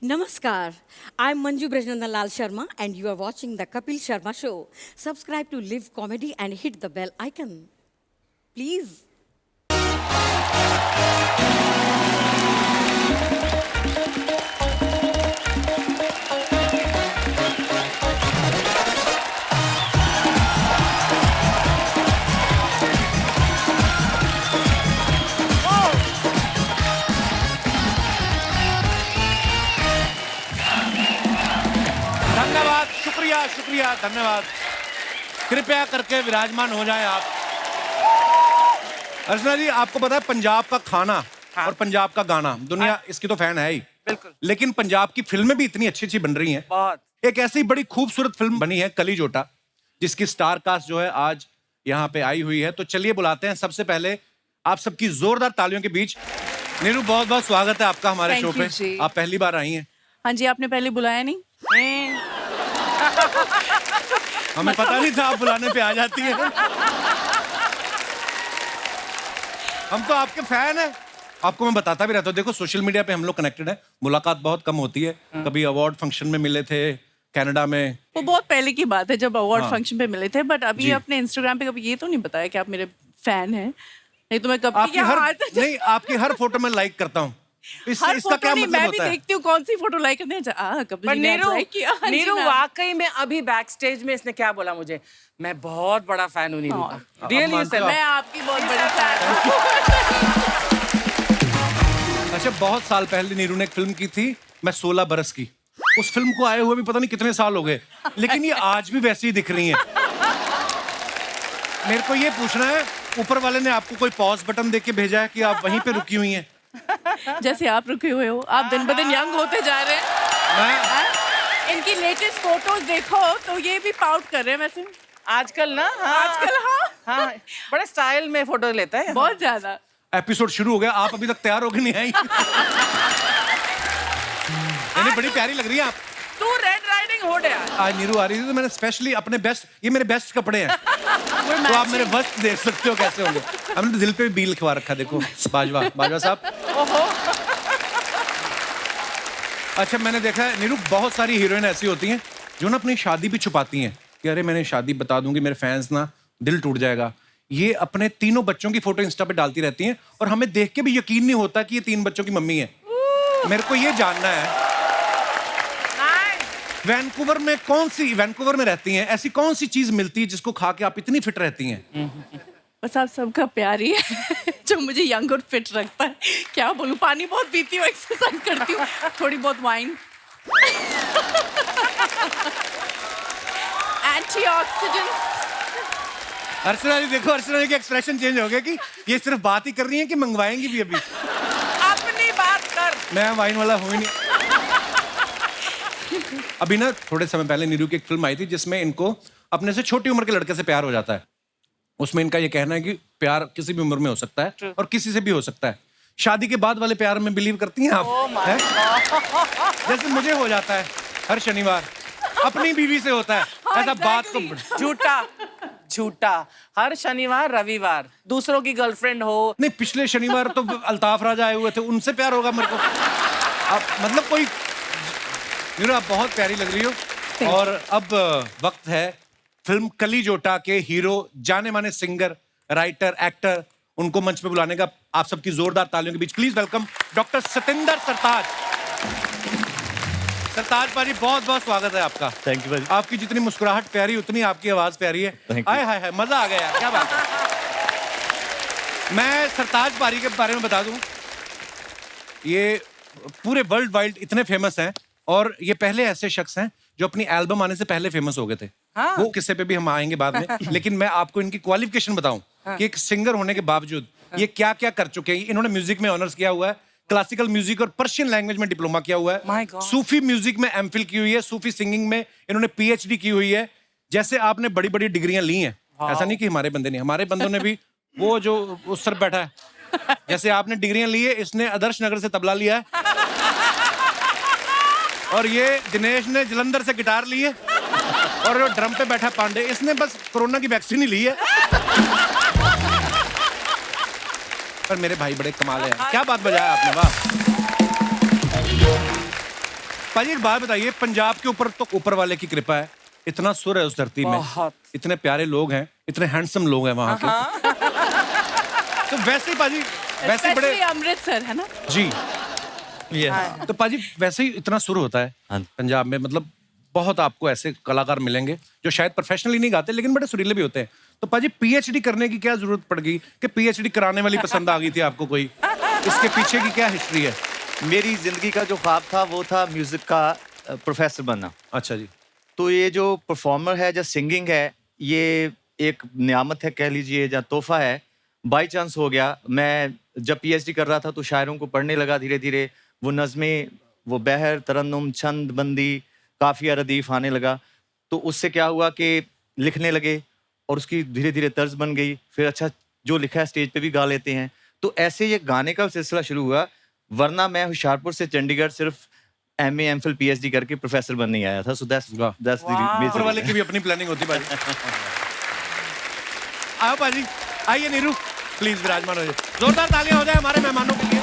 Namaskar. I'm Manju Brajnandan Lal Sharma and you are watching the Kapil Sharma Show. Subscribe to Live Comedy and hit the bell icon. Please. धन्यवाद, शुक्रिया शुक्रिया, धन्यवाद। कृपया करके विराजमान हो जाएं आप। अर्चना जी, आपको पता है पंजाब का खाना और पंजाब का गाना, दुनिया इसकी तो फैन है ही। बिल्कुल। लेकिन पंजाब की फिल्में भी इतनी अच्छी अच्छी बन रही हैं। बहुत। एक ऐसी बड़ी खूबसूरत फिल्म बनी है कली जोटा, जिसकी स्टार कास्ट जो है आज यहाँ पे आई हुई है। तो चलिए बुलाते हैं सबसे पहले आप सबकी जोरदार तालियों के बीच। नीरू, बहुत बहुत स्वागत है आपका हमारे शो पे। आप पहली बार आई हैं। हाँ जी, आपने पहले बुलाया नहीं। हमें पता नहीं था आप बुलाने पे आ जाती हैं। हम तो आपके फैन हैं। आपको मैं बताता भी रहता हूँ, देखो सोशल मीडिया पे हम लोग कनेक्टेड हैं, मुलाकात बहुत कम होती है। कभी अवार्ड फंक्शन में मिले थे कनाडा में, वो बहुत पहले की बात है जब अवार्ड फंक्शन पे मिले थे, बट अभी जी। अपने इंस्टाग्राम पे कभी ये तो नहीं बताया कि आप मेरे फैन हैं। नहीं तो मैं कब नहीं, आपकी हर फोटो में लाइक करता हूँ। इसका क्या मतलब मैं भी होता है? देखती हूँ कौन सी फोटो लाइक करते हैं। कपिल पर जी ने आज like किया। हाँ जी, नीरू मैम। वाकई में अभी बैक स्टेज में इसने क्या बोला मुझे, मैं बहुत बड़ा फैन हूँ नीरू का। रियली मैं आपकी बहुत बड़ी फैन हूँ। अच्छा, बहुत साल पहले नीरू ने एक फिल्म की थी, मैं 16 बरस की। उस फिल्म को आए हुए भी पता नहीं कितने साल हो गए, लेकिन ये आज भी वैसी ही दिख रही हैं। मेरे को ये पूछना है, ऊपर वाले ने आपको कोई पॉज बटन देके भेजा है कि आप वहीं पे रुकी हुई हैं? जैसे आप रुके हुए हो, आप दिन ब दिन यंग होते जा रहे हैं। इनकी लेटेस्ट फोटोज देखो तो ये भी पाउट कर रहे हैं वैसे आजकल ना। आजकल। हाँ, बड़े स्टाइल में फोटो लेता है। बहुत ज्यादा। एपिसोड शुरू हो गया, आप अभी तक तैयार होके नहीं आई। नहीं, बड़ी प्यारी लग रही है आप। तू रेड राइडिंग हुड है। आज नीरू आ रही थी तो मैंने स्पेशली अपने बेस्ट, ये मेरे बेस्ट कपड़े हैं, तो आप मेरे वस्त देख सकते हो कैसे होंगे। हमने तो दिल पे भी बी लिखवा रखा, देखो बाजवा बाजवा साहब। अच्छा, मैंने देखा है नीरू, बहुत सारी हीरोइन ऐसी होती हैं जो ना अपनी शादी भी छुपाती हैं कि अरे मैंने शादी बता दूंगी, मेरे फैंस ना दिल टूट जाएगा। ये अपने तीनों बच्चों की फोटो इंस्टा पे डालती रहती हैं और हमें देख के भी यकीन नहीं होता कि ये 3 बच्चों की मम्मी है। मेरे को ये जानना है, वैंकूवर में रहती हैं, ऐसी कौन सी चीज मिलती है जिसको खा के आप इतनी फिट रहती हैं? बस आप सबका प्यार ही है जो मुझे यंग और फिट रखता है। क्या बोलूं, पानी बहुत पीती हूँ, एक्सरसाइज करती हूँ, थोड़ी बहुत वाइन, एंटीऑक्सीडेंट्स। अर्चना जी देखो, अर्चना जी के एक्सप्रेशन चेंज हो गया कि ये सिर्फ बात ही कर रही है कि मंगवाएंगी भी अभी। अपनी बात कर। मैं वाइन वाला हूँ ही नहीं। अभी ना थोड़े समय पहले नीरू की एक फिल्म आई थी जिसमें इनको अपने से छोटी उम्र के लड़के से प्यार हो जाता है। उसमें इनका ये कहना है कि प्यार किसी भी उम्र में हो सकता है और किसी से भी हो सकता है। शादी के बाद वाले प्यार में बिलीव करती हैं आप? हैं? जैसे मुझे हो जाता है हर शनिवार, अपनी बीवी से होता है। ऐसा बात को झूठा हर शनिवार रविवार दूसरों की गर्लफ्रेंड हो। नहीं, पिछले शनिवार तो अल्ताफ राजा आए हुए थे, उनसे प्यार होगा मेरे को। आप मतलब कोई, नीरू आप बहुत प्यारी लग रही हो। और अब वक्त है फिल्म कली जोटा के हीरो, जाने माने सिंगर, राइटर, एक्टर, उनको मंच पे बुलाने का। आप सबकी जोरदार तालियों के बीच प्लीज वेलकम डॉक्टर सतेंद्र सरताज। सरताज भाजी, बहुत बहुत स्वागत है आपका। थैंक यू भाजी। आपकी जितनी मुस्कुराहट प्यारी उतनी आपकी आवाज प्यारी है। हाय हाय हाय, मजा आ गया, क्या बात है। मैं सरताज भाजी के बारे में बता दूं, ये पूरे वर्ल्ड वाइड इतने फेमस हैं और ये पहले ऐसे शख्स हैं जो अपनी एल्बम आने से पहले फेमस हो गए थे। हाँ। वो किस्से पे भी हम आएंगे बाद में। लेकिन मैं आपको इनकी क्वालिफिकेशन बताऊं कि एक सिंगर होने के बावजूद ये क्या क्या कर चुके हैं। इन्होंने म्यूजिक में ऑनर्स किया हुआ है, क्लासिकल म्यूजिक और पर्शियन लैंग्वेज में डिप्लोमा किया हुआ My है, God. सूफी म्यूजिक में एमफिल की हुई है, सूफी सिंगिंग में इन्होंने पीएचडी की हुई है। जैसे आपने बड़ी बड़ी डिग्रियां ली हैं, ऐसा नहीं कि हमारे बंदे नहीं, हमारे बंदों ने भी, वो जो उस तरफ बैठा है, जैसे आपने डिग्रियां ली है, इसने आदर्श नगर से तबला लिया है और ये दिनेश ने जलंधर से गिटार ली है और जो ड्रम पे बैठा पांडे, इसने बस कोरोना की वैक्सीन ही ली है। पर मेरे भाई बड़े कमाल है। क्या बात बजाया आपने, वाह। पाजी एक बात बताइए, पंजाब के ऊपर तो ऊपर वाले की कृपा है, इतना सुर है उस धरती में, बहुत। इतने प्यारे लोग हैं, इतने हैंडसम लोग हैं वहाँ के। तो वैसे ही पाजी, वैसे बड़े Especially अमृतसर है ना। जी, तो पाजी वैसे ही इतना सुर होता है पंजाब में, मतलब बहुत आपको ऐसे कलाकार मिलेंगे जो शायद प्रोफेशनली नहीं गाते लेकिन बड़े सुरीले भी होते हैं। तो पाजी पीएचडी करने की क्या जरूरत पड़ गई कि पीएचडी कराने वाली पसंद आ गई थी आपको कोई? इसके पीछे की क्या हिस्ट्री है? मेरी जिंदगी का जो ख्वाब था वो था म्यूजिक का प्रोफेसर बनना। अच्छा जी। तो ये जो परफॉर्मर है, जो सिंगिंग है, ये एक नियामत है कह लीजिए, या तोहफा है। बाई चांस हो गया, मैं जब पीएचडी कर रहा था तो शायरों को पढ़ने लगा धीरे धीरे, वो नज़में, वो बहर, तरन्नुम, छंद बंदी, काफिया, रदीफ आने लगा। तो उससे क्या हुआ कि लिखने लगे और उसकी धीरे धीरे तर्ज बन गई। फिर अच्छा जो लिखा है स्टेज पे भी गा लेते हैं। तो ऐसे ये गाने का सिलसिला शुरू हुआ। वरना मैं होशियारपुर से चंडीगढ़ सिर्फ MA MPhil PhD करके प्रोफेसर बनने आया था। सो दैट्स ऊपर वाले की भी अपनी प्लानिंग होती है पाजी। आओ पाजी, आइए नीरू, प्लीज विराजमान हो जाइए। जोरदार तालियां हो जाए हमारे मेहमानों के लिए।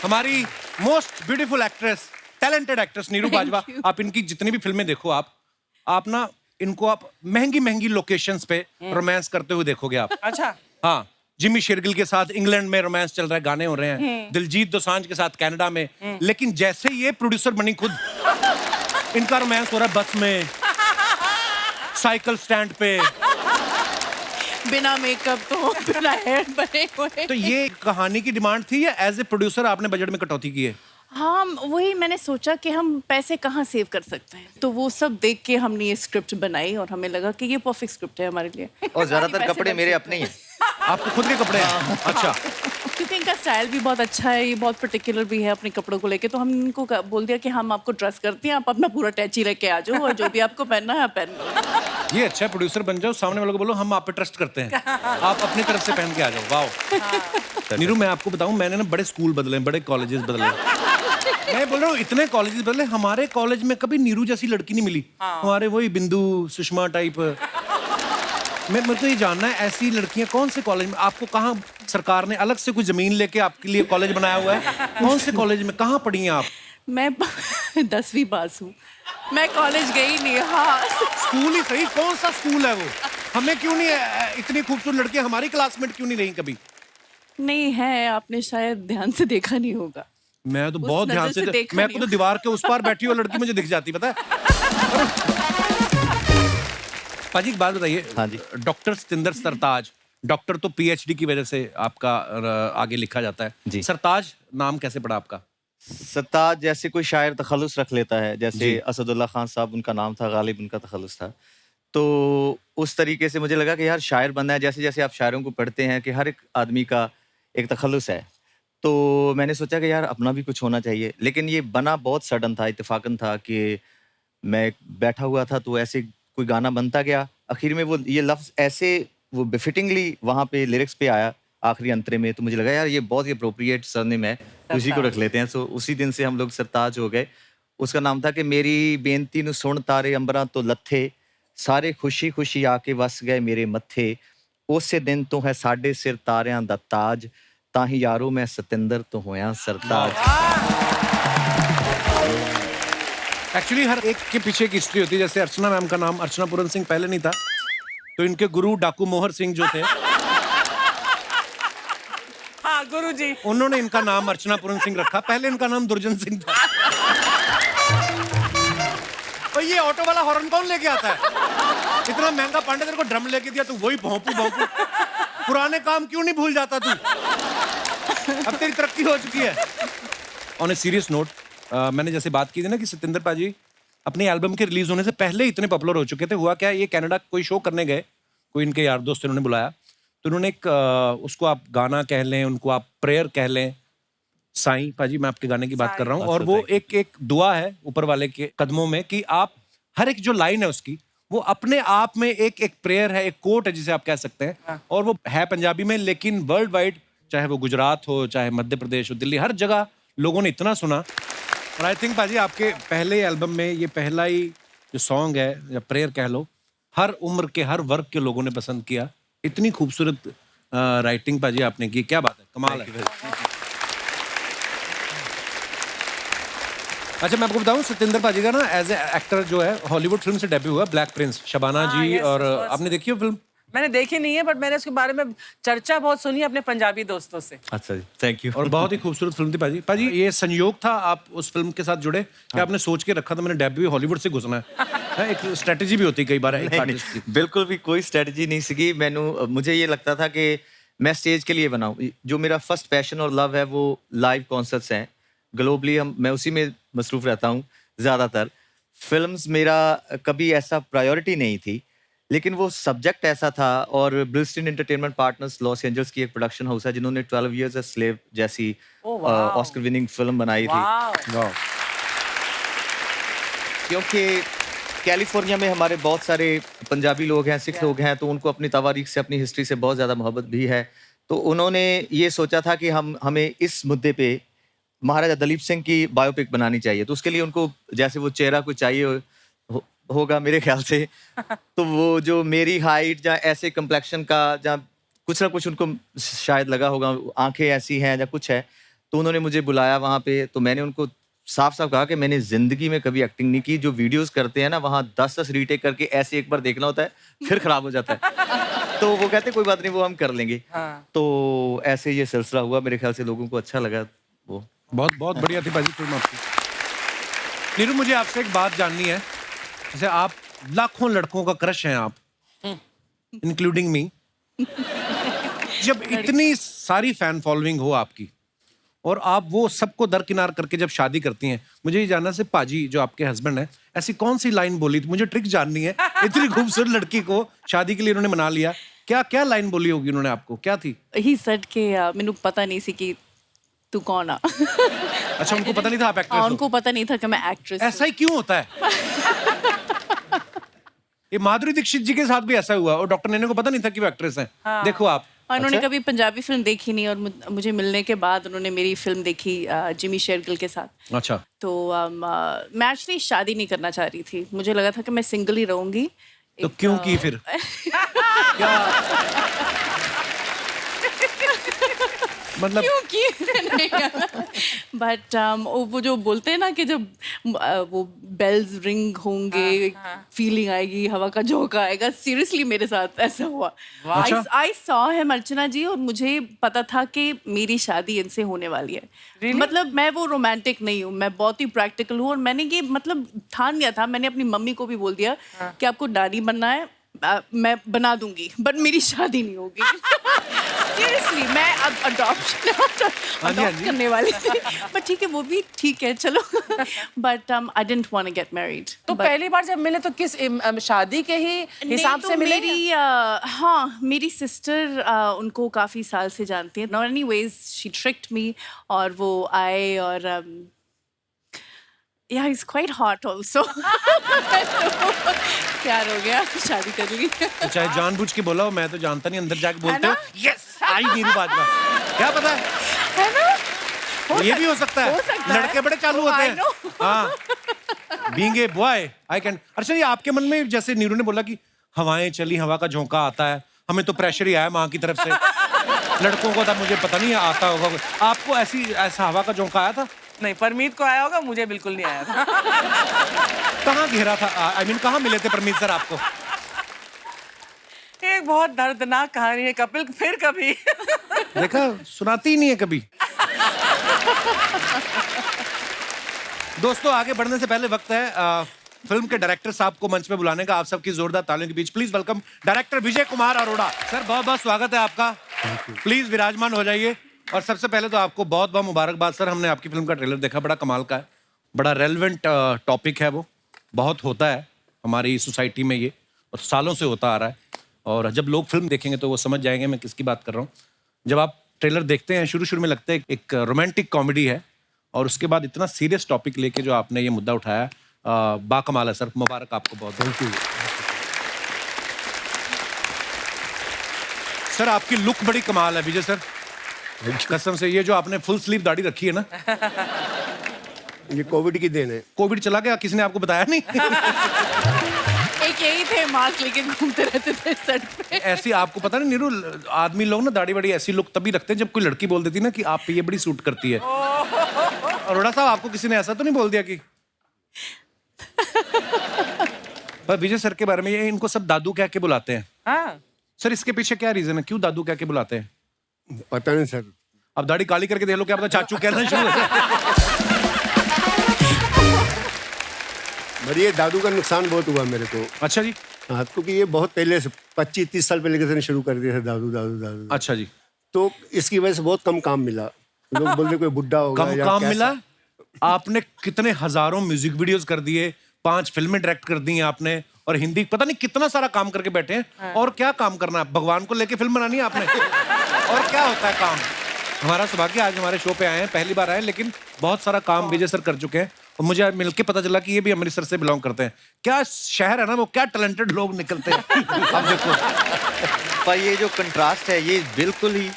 हमारी most beautiful actress, talented actress Neeru Bajwa. आप इनकी जितनी भी फिल्में देखो, आप ना इनको आप महंगी महंगी लोकेशंस पे रोमांस करते हुए देखोगे आप। अच्छा। हाँ, जिमी शेरगिल के साथ इंग्लैंड में रोमांस चल रहा है, गाने हो रहे हैं। दिलजीत दोसांझ के साथ कनाडा में। लेकिन जैसे ये प्रोड्यूसर बनी खुद, इनका रोमांस हो रहा है बस में, साइकिल स्टैंड पे, बिना मेकअप तो, बिना हेयर बने हुए। तो ये कहानी की डिमांड थी या एज ए प्रोड्यूसर आपने बजट में कटौती की है? हाँ, वही मैंने सोचा कि हम पैसे कहाँ सेव कर सकते हैं, तो वो सब देख के हमने ये स्क्रिप्ट बनाई और हमें लगा कि ये परफेक्ट स्क्रिप्ट है हमारे लिए। और ज्यादातर पैसे कपड़े बच मेरे सकते अपने ही हैं। आपको खुद के कपड़े हैं? अच्छा। क्योंकि इनका स्टाइल भी बहुत अच्छा है, ये बहुत पर्टिकुलर भी है अपने कपड़ों को लेके, तो हम इनको बोल दिया कि हम आपको ट्रस्ट करते हैं, आप अपना पूरा टैची लेके आ जाओ और जो भी आपको पहनना है आप पहन लो। ये अच्छा है, प्रोड्यूसर बन जाओ, सामने वालों को बोलो हम आप पे ट्रस्ट करते हैं, आप अपनी तरफ से पहन के आ जाओ। वाओ। नीरू, मैं आपको बताऊं, मैंने ना बड़े स्कूल बदले, बड़े कॉलेजेस बदले। मैं बोल रहा हूँ इतने कॉलेजेस बदले, हमारे कॉलेज में कभी नीरू जैसी लड़की नहीं मिली। हमारे वही बिंदु, सुषमा टाइप। मेरे को ये जानना है, ऐसी लड़कियां कौन से कॉलेज में, आपको कहाँ सरकार ने अलग से कोई जमीन लेके आपके लिए कॉलेज बनाया हुआ है? कौन से कॉलेज में, कहाँ पढ़ी हैं आप? मैं 10वीं पास हूँ, मैं कॉलेज गई नहीं। हाँ, स्कूल ही सही, कौन सा स्कूल है वो? हमें क्यों नहीं, इतनी खूबसूरत लड़कियां हमारी क्लासमेट क्यों नहीं रही कभी? नहीं है, आपने शायद ध्यान से देखा नहीं होगा। मैं तो बहुत नजर ध्यान से से देखा मैं नहीं तो दीवार के उस पार बैठी हुई लड़की मुझे दिख जाती, पता है? पाजी एक बात बताइए। हाँ जी। डॉक्टर सतिंदर सरताज, डॉक्टर तो पीएचडी की वजह से आपका आगे लिखा जाता है जी। सरताज नाम कैसे पड़ा आपका? सरताज जैसे कोई शायर तखल्लुस रख लेता है, जी। जैसे असदुल्ला खान साहब उनका नाम था, गालिब उनका तखल्लुस था। तो उस तरीके से मुझे लगा कि यार शायर बनना है। जैसे जैसे आप शायरों को पढ़ते हैं कि हर एक आदमी का एक तखल्लुस है, तो मैंने सोचा कि यार अपना भी कुछ होना चाहिए। लेकिन ये बना बहुत सडन था, इत्तेफाकन था कि मैं बैठा हुआ था तो ऐसे कोई गाना बनता गया। आखिर में वो ये लफ्ज़ ऐसे वो बेफिटिंगली वहाँ पे लिरिक्स पे आया आखिरी अंतरे में, तो मुझे लगा यार ये बहुत ही अप्रोप्रिएट सरनेम है, उसी को रख लेते हैं। सो उसी दिन से हम लोग सरताज हो गए। उसका नाम था कि मेरी बेनती नु सुन तारे अंबरां तो लथे, सारे खुशी खुशी आके वस गए मेरे मत्थे, उसे दिन तो है साडे सिर तारियां दा ताज, ताही यारो मैं सतिंदर तो होया सरताज। एक्चुअली हर एक के पीछे एक हिस्ट्री होती है। जैसे अर्चना मैम का नाम अर्चना पूरन सिंह पहले नहीं था, तो इनके गुरु डाकू मोहर सिंह जो थे, हाँ गुरुजी, उन्होंने इनका नाम अर्चना पूरन सिंह रखा। पहले इनका नाम दुर्जन सिंह था। और ये ऑटो वाला हॉर्न कौन लेके आता है? इतना महंगा पांडे तेरे को ड्रम लेके दिया, तू वही भोंपू भोंपू। पुराने काम क्यों नहीं भूल जाता तू? अब तेरी तरक्की हो चुकी है। ऑन ए सीरियस नोट, मैंने जैसे बात की थी ना कि सतिंदर पाजी अपनी एल्बम के रिलीज होने से पहले इतने पॉपुलर हो चुके थे। हुआ क्या, ये कनाडा कोई शो करने गए, कोई इनके यार दोस्त इन्होंने बुलाया, तो उन्होंने एक उसको आप गाना कह लें, उनको आप प्रेयर कह लें। साईं पाजी, मैं आपके गाने की बात कर रहा हूँ, और वो एक दुआ है ऊपर वाले के कदमों में कि आप हर एक जो लाइन है उसकी, वो अपने आप में एक प्रेयर है, एक कोट है जिसे आप कह सकते हैं। और वो है पंजाबी में, लेकिन वर्ल्ड वाइड, चाहे वो गुजरात हो, चाहे मध्य प्रदेश हो, दिल्ली, हर जगह लोगों ने इतना सुना। और आई थिंक पाजी आपके पहले एल्बम में ये पहला ही जो सॉन्ग है, या प्रेयर कह लो, हर उम्र के हर वर्ग के लोगों ने पसंद किया। इतनी खूबसूरत राइटिंग पाजी आपने की, क्या बात है, कमाल है। अच्छा मैं आपको बताऊं सत्येंद्र पाजी का ना एज ए एक्टर जो है हॉलीवुड फिल्म से डेब्यू हुआ ब्लैक प्रिंस शबाना हाँ, जी yes, और of course. आपने देखी हो फिल्म? मैंने देखी नहीं है बट मैंने उसके बारे में चर्चा बहुत सुनी है अपने पंजाबी दोस्तों से। अच्छा जी, थैंक यू। और बहुत ही खूबसूरत फिल्म थी पाजी। पाजी ये संयोग था आप उस फिल्म के साथ जुड़े कि आपने सोच के रखा था मैंने डेब्यू हॉलीवुड से घुसना है? एक स्ट्रेटजी भी होती है कई बार एक आर्टिस्ट की। बिल्कुल भी कोई स्ट्रेटजी नहीं सीखी मुझे ये लगता था कि मैं स्टेज के लिए बनाऊं। जो मेरा फर्स्ट पैशन और लव है वो लाइव कॉन्सर्ट्स हैं ग्लोबली। मैं उसी में मसरूफ रहता हूँ ज़्यादातर। फिल्म्स मेरा कभी ऐसा प्रायोरिटी नहीं थी, लेकिन वो सब्जेक्ट ऐसा था। और ब्रिस्टन एंटरटेनमेंट पार्टनर्स लॉस एंजल्स की एक प्रोडक्शन हाउस है जिन्होंने 12 इयर्स अ स्लेव जैसी ऑस्कर विनिंग फिल्म बनाई थी। वाह। क्योंकि कैलिफोर्निया में हमारे बहुत सारे पंजाबी लोग हैं, सिख लोग हैं, तो उनको अपनी तवारीख से, अपनी हिस्ट्री से बहुत ज़्यादा मोहब्बत भी है। तो उन्होंने ये सोचा था कि हमें इस मुद्दे पे महाराजा दलीप सिंह की बायोपिक बनानी चाहिए। तो उसके लिए उनको जैसे वो चेहरा कुछ चाहिए होगा मेरे ख्याल से। तो वो जो मेरी हाइट या ऐसे कम्प्लेक्शन का या कुछ ना कुछ उनको शायद लगा होगा, आंखें ऐसी हैं या कुछ है, तो उन्होंने मुझे बुलाया वहाँ पे। तो मैंने उनको साफ साफ कहा कि मैंने जिंदगी में कभी एक्टिंग नहीं की। जो वीडियोस करते हैं ना वहाँ 10-10 रीटेक करके ऐसे एक बार देखना होता है, फिर खराब हो जाता है। तो वो कहते कोई बात नहीं, वो हम कर लेंगे। तो ऐसे ये सिलसिला हुआ। मेरे ख्याल से लोगों को अच्छा लगा। वो बहुत बहुत बढ़िया थी पाजी फिल्म आपकी। नीरू मुझे आपसे एक बात जाननी है। जैसे आप लाखों लड़कों का क्रश हैं आप, इंक्लूडिंग मी। जब इतनी सारी फैन फॉलोइंग हो आपकी और आप वो सबको दरकिनार करके जब शादी करती हैं, मुझे ये जानना से पाजी जो आपके हस्बैंड हैं ऐसी कौन सी लाइन बोली थी? मुझे ट्रिक जाननी है। इतनी खूबसूरत लड़की को शादी के लिए उन्होंने मना लिया, क्या क्या लाइन बोली होगी उन्होंने आपको? क्या थी? ही सेड के मैनू पता नहीं सी कि तू कौन आ। अच्छा उनको पता नहीं था आप एक्ट्रेस हो? उनको पता नहीं था कि मैं एक्ट्रेस। ऐसा ही क्यों होता है? ये माधुरी दीक्षित जी के साथ भी ऐसा हुआ और डॉक्टर नैना को पता नहीं था कि वो एक्ट्रेस हैं। देखो आप। और उन्होंने अच्छा? कभी पंजाबी फिल्म देखी नहीं और मुझे मिलने के बाद उन्होंने मेरी फिल्म देखी जिमी शेरगिल के साथ। अच्छा तो मैं एक्चुअली शादी नहीं करना चाह रही थी। मुझे लगा था कि मैं सिंगल ही रहूंगी। तो क्यों की फिर? क्या मतलब बट वो जो बोलते हैं ना कि जब वो बेल्स रिंग होंगे, फीलिंग आएगी, हवा का झोंका आएगा। सीरियसली मेरे साथ ऐसा हुआ। आई सॉ हिम अर्चना जी, और मुझे पता था कि मेरी शादी इनसे होने वाली है। मतलब मैं वो रोमांटिक नहीं हूँ, मैं बहुत ही प्रैक्टिकल हूँ। और मैंने ये मतलब ठान लिया था। मैंने अपनी मम्मी को भी बोल दिया कि आपको नानी बनना है, मैं बना दूंगी, बट मेरी शादी नहीं होगी। सीरियसली मैं अब अडॉप्ट करने वाली थी, बट ठीक है, वो भी ठीक है, चलो। But I didn't want to get married. तो पहली बार जब मिले तो किस शादी के ही हिसाब से मिले? हाँ, मेरी सिस्टर उनको काफी साल से जानती है। नॉट एनीवेज शी ट्रिक्ड मी, और वो आए और yeah, he's quite hot also. प्यार हो गया, शादी कर ली। तो चाहे जानबूझ के बोला हो, मैं तो जानता नहीं, अंदर जाके बोलते हो यस आई नीरू बाजवा। क्या पता है ना? ये भी हो सकता है। लड़के बड़े चालू होते हैं। हाँ, being a boy I can. अच्छा ये आपके मन में जैसे नीरू ने बोला कि हवाएं चली, हवा का झोंका आता है, हमें तो प्रेशर ही आया माँ की तरफ से। लड़कों को था मुझे पता नहीं आता होगा। आपको ऐसा हवा का झोंका आया था? नहीं, परमीत को आया होगा, मुझे बिल्कुल नहीं आया था। कहाँ घेरा था? आई मीन कहाँ मिले थे परमीत सर आपको? एक बहुत दर्दनाक कहानी है कपिल, फिर कभी। देखा, सुनाती ही नहीं है कभी। दोस्तों आगे बढ़ने से पहले वक्त है फिल्म के डायरेक्टर साहब को मंच पे बुलाने का। आप सबकी जोरदार तालियों के बीच please welcome director Vijay Kumar Arora. Sir बहुत बहुत स्वागत है आपका। प्लीज विराजमान हो जाइए। और सबसे पहले तो आपको बहुत बहुत मुबारकबाद सर। हमने आपकी फिल्म का ट्रेलर देखा, बड़ा कमाल का है, बड़ा रेलेवेंट टॉपिक है, वो बहुत होता है हमारी सोसाइटी में ये, और सालों से होता आ रहा है। और जब लोग फिल्म देखेंगे तो वो समझ जाएंगे मैं किसकी बात कर रहा हूँ। जब आप ट्रेलर देखते हैं, शुरू में लगता है एक रोमांटिक कॉमेडी है, और उसके बाद इतना सीरियस टॉपिक लेके जो आपने ये मुद्दा उठाया, बाकमाल है सर। मुबारक आपको बहुत बहुत। सर आपकी लुक बड़ी कमाल है विजय सर, कसम से। ये जो आपने फुल स्लीव दाढ़ी रखी है ना, ये कोविड की देन है। कोविड चला गया, किसी ने आपको बताया नहीं? एक यही थे, मास्क लेके घूमते रहते थे सेट पे। ऐसी आपको पता नहीं नीरू, आदमी लोग ना दाढ़ी बड़ी ऐसी लुक तभी रखते हैं जब कोई लड़की बोल देती ना कि आप पे ये बड़ी सूट करती है। अरोड़ा साहब आपको किसी ने ऐसा तो नहीं बोल दिया कि पर विजय सर के बारे में ये इनको सब दादू कह के बुलाते हैं हाँ सर, इसके पीछे क्या रीजन है, क्यों दादू कह के बुलाते हैं? पता नहीं सर। अब दाढ़ी काली करके देख लो, क्या पता चाचू कहना शुरू हो जाए। पर ये दादू का नुकसान बहुत हुआ मेरे को। अच्छा जी। हाँ, क्योंकि ये बहुत पहले से 25-30 साल पहले किसी ने शुरू कर दिया था दादू दादू दादू। अच्छा जी। तो इसकी वजह से बहुत कम काम मिला। लोग बोलते कोई बुढ़ा होगा कम या काम कैसा। मिला? आपने कितने हजारों म्यूजिक वीडियोस कर दिए, 5 फिल्में डायरेक्ट कर दी हैं आपने, और हिंदी पता नहीं कितना सारा काम करके बैठे हैं। और क्या काम करना है? भगवान को लेके फिल्म बनानी है आपने? और क्या होता है काम? हमारा सौभाग्य आज हमारे शो पे आए हैं, पहली बार आए, लेकिन बहुत सारा काम विजय सर कर चुके हैं और मुझे आज मिलके पता चला कि ये भी अमृतसर से बिलोंग करते हैं। क्या शहर है ना, वो क्या टैलेंटेड लोग निकलते हैं। अब देखो पर ये जो कंट्रास्ट है ये बिल्कुल ही,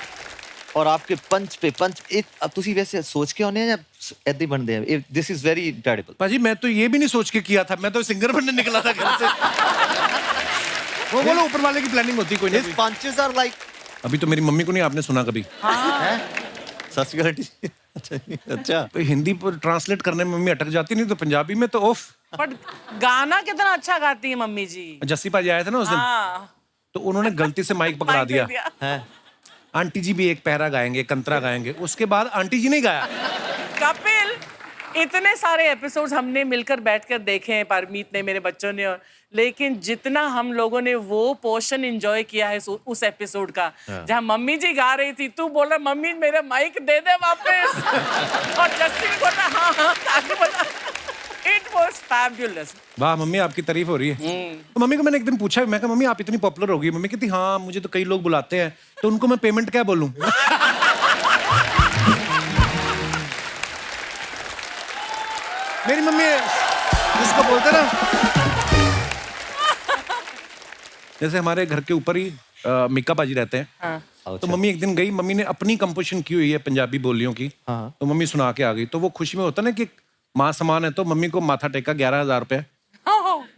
और आपके पंच पे पंच अब तुसी वैसे सोच के आने या ऐसे ही बनते हैं? This is very incredible. पाजी, मैं तो ये भी नहीं सोच के किया था, मैं तो सिंगर बनने निकला था घर से। वो बोलो ऊपर वाले की प्लानिंग होती कोई नहीं। पंचेस आर लाइक, अभी तो मेरी मम्मी को नहीं आपने सुना कभी। सच गलती। अच्छा तो हिंदी पर ट्रांसलेट करने में मम्मी अटक जाती, नहीं तो पंजाबी में तो ओफ। बट गाना कितना अच्छा गाती है मम्मी जी। जस्सी पाजी आए थे ना उस दिन, हाँ तो उन्होंने गलती से माइक पकड़ा माइक दे दिया। दिया। है। आंटी जी भी एक पहरा गाएंगे, कंतरा गाएंगे, उसके बाद आंटी जी ने गाया। कपिल, इतने सारे एपिसोड्स हमने मिलकर बैठकर देखे हैं, परमीत ने, मेरे बच्चों ने, और लेकिन जितना हम लोगों ने वो पोर्शन एंजॉय किया है उस एपिसोड का, जहाँ मम्मी जी गा रही थी, तू बोल रहा मम्मी मेरा माइक दे दे वापस, और जस्सी भी बोल रहा हाँ हाँ आगे बता। It was fabulous. वाह मम्मी, आपकी तारीफ हो रही है। तो मम्मी को मैंने एक दिन पूछा, मैं कहा मम्मी आप इतनी पॉपुलर हो गई। मम्मी कहती हाँ, मुझे तो कई लोग बुलाते हैं, तो उनको मैं पेमेंट क्या बोलूं? मेरी मम्मी जिसको बोलते ना, जैसे हमारे घर के ऊपर ही मिक्का पाजी रहते हैं। हाँ। तो मम्मी एक दिन गई, मम्मी ने अपनी कंपोजिशन की हुई है पंजाबी बोलियों की, हाँ। तो मम्मी सुना के आ गई। तो वो खुशी में होता ना कि माँ समान है, तो मम्मी को माथा टेका 11,000 रुपए।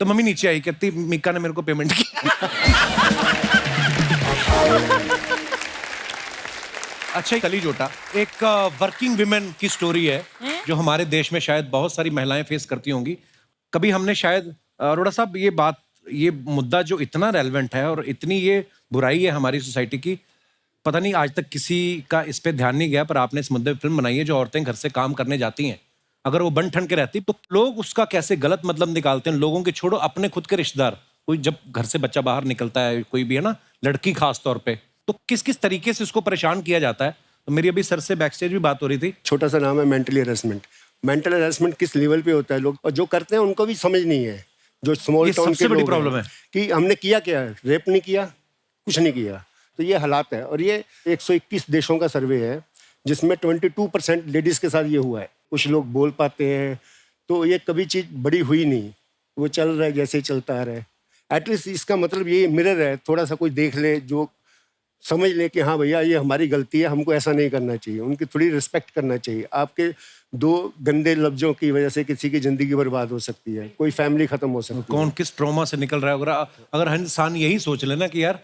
तो मम्मी नीचे आई, कहती मिक्का ने मेरे को पेमेंट की। अच्छा, कली जोटा एक वर्किंग विमेन की स्टोरी है जो हमारे देश में शायद बहुत सारी महिलाएं फेस करती होंगी। कभी हमने शायद अरोड़ा साहब ये मुद्दा जो इतना रेलेवेंट है और इतनी ये बुराई है हमारी सोसाइटी की, पता नहीं आज तक किसी का इस पे ध्यान नहीं गया, पर आपने इस मुद्दे पे फिल्म बनाई है। जो औरतें घर से काम करने जाती हैं, अगर वो बन ठन के रहती तो लोग उसका कैसे गलत मतलब निकालते हैं। लोगों के छोड़ो, अपने खुद के रिश्तेदार, कोई जब घर से बच्चा बाहर निकलता है, कोई भी है ना, लड़की खास तौर पे, तो किस किस तरीके से उसको परेशान किया जाता है। तो मेरी अभी सर से बैकस्टेज भी बात हो रही थी। छोटा सा नाम है मेंटली हरेसमेंट। मेंटल हरेसमेंट किस लेवल पे होता है, लोग और जो करते हैं उनको भी समझ नहीं है। जो स्मॉल ये टाउन सबसे के बड़ी लोग हैं, प्रॉब्लम है। कि हमने किया क्या, रेप नहीं किया, कुछ नहीं किया, तो ये हालात है। और ये 121 देशों का सर्वे है जिसमें 22% लेडीज के साथ ये हुआ है। कुछ लोग बोल पाते हैं, तो ये कभी चीज़ बड़ी हुई नहीं, वो चल रहा है जैसे ही चलता रहे। एटलीस्ट इसका मतलब ये मिरर है, थोड़ा सा कोई देख ले, जो समझ ले कि हाँ भैया ये हमारी गलती है, हमको ऐसा नहीं करना चाहिए। उनकी थोड़ी रिस्पेक्ट करना चाहिए। आपके 2 गंदे लफ्जों की वजह से किसी की जिंदगी बर्बाद हो सकती है, कोई फैमिली खत्म हो सकती है। कौन किस ट्रॉमा से निकल रहा है। अगर हर इंसान यही सोच लेना कि यार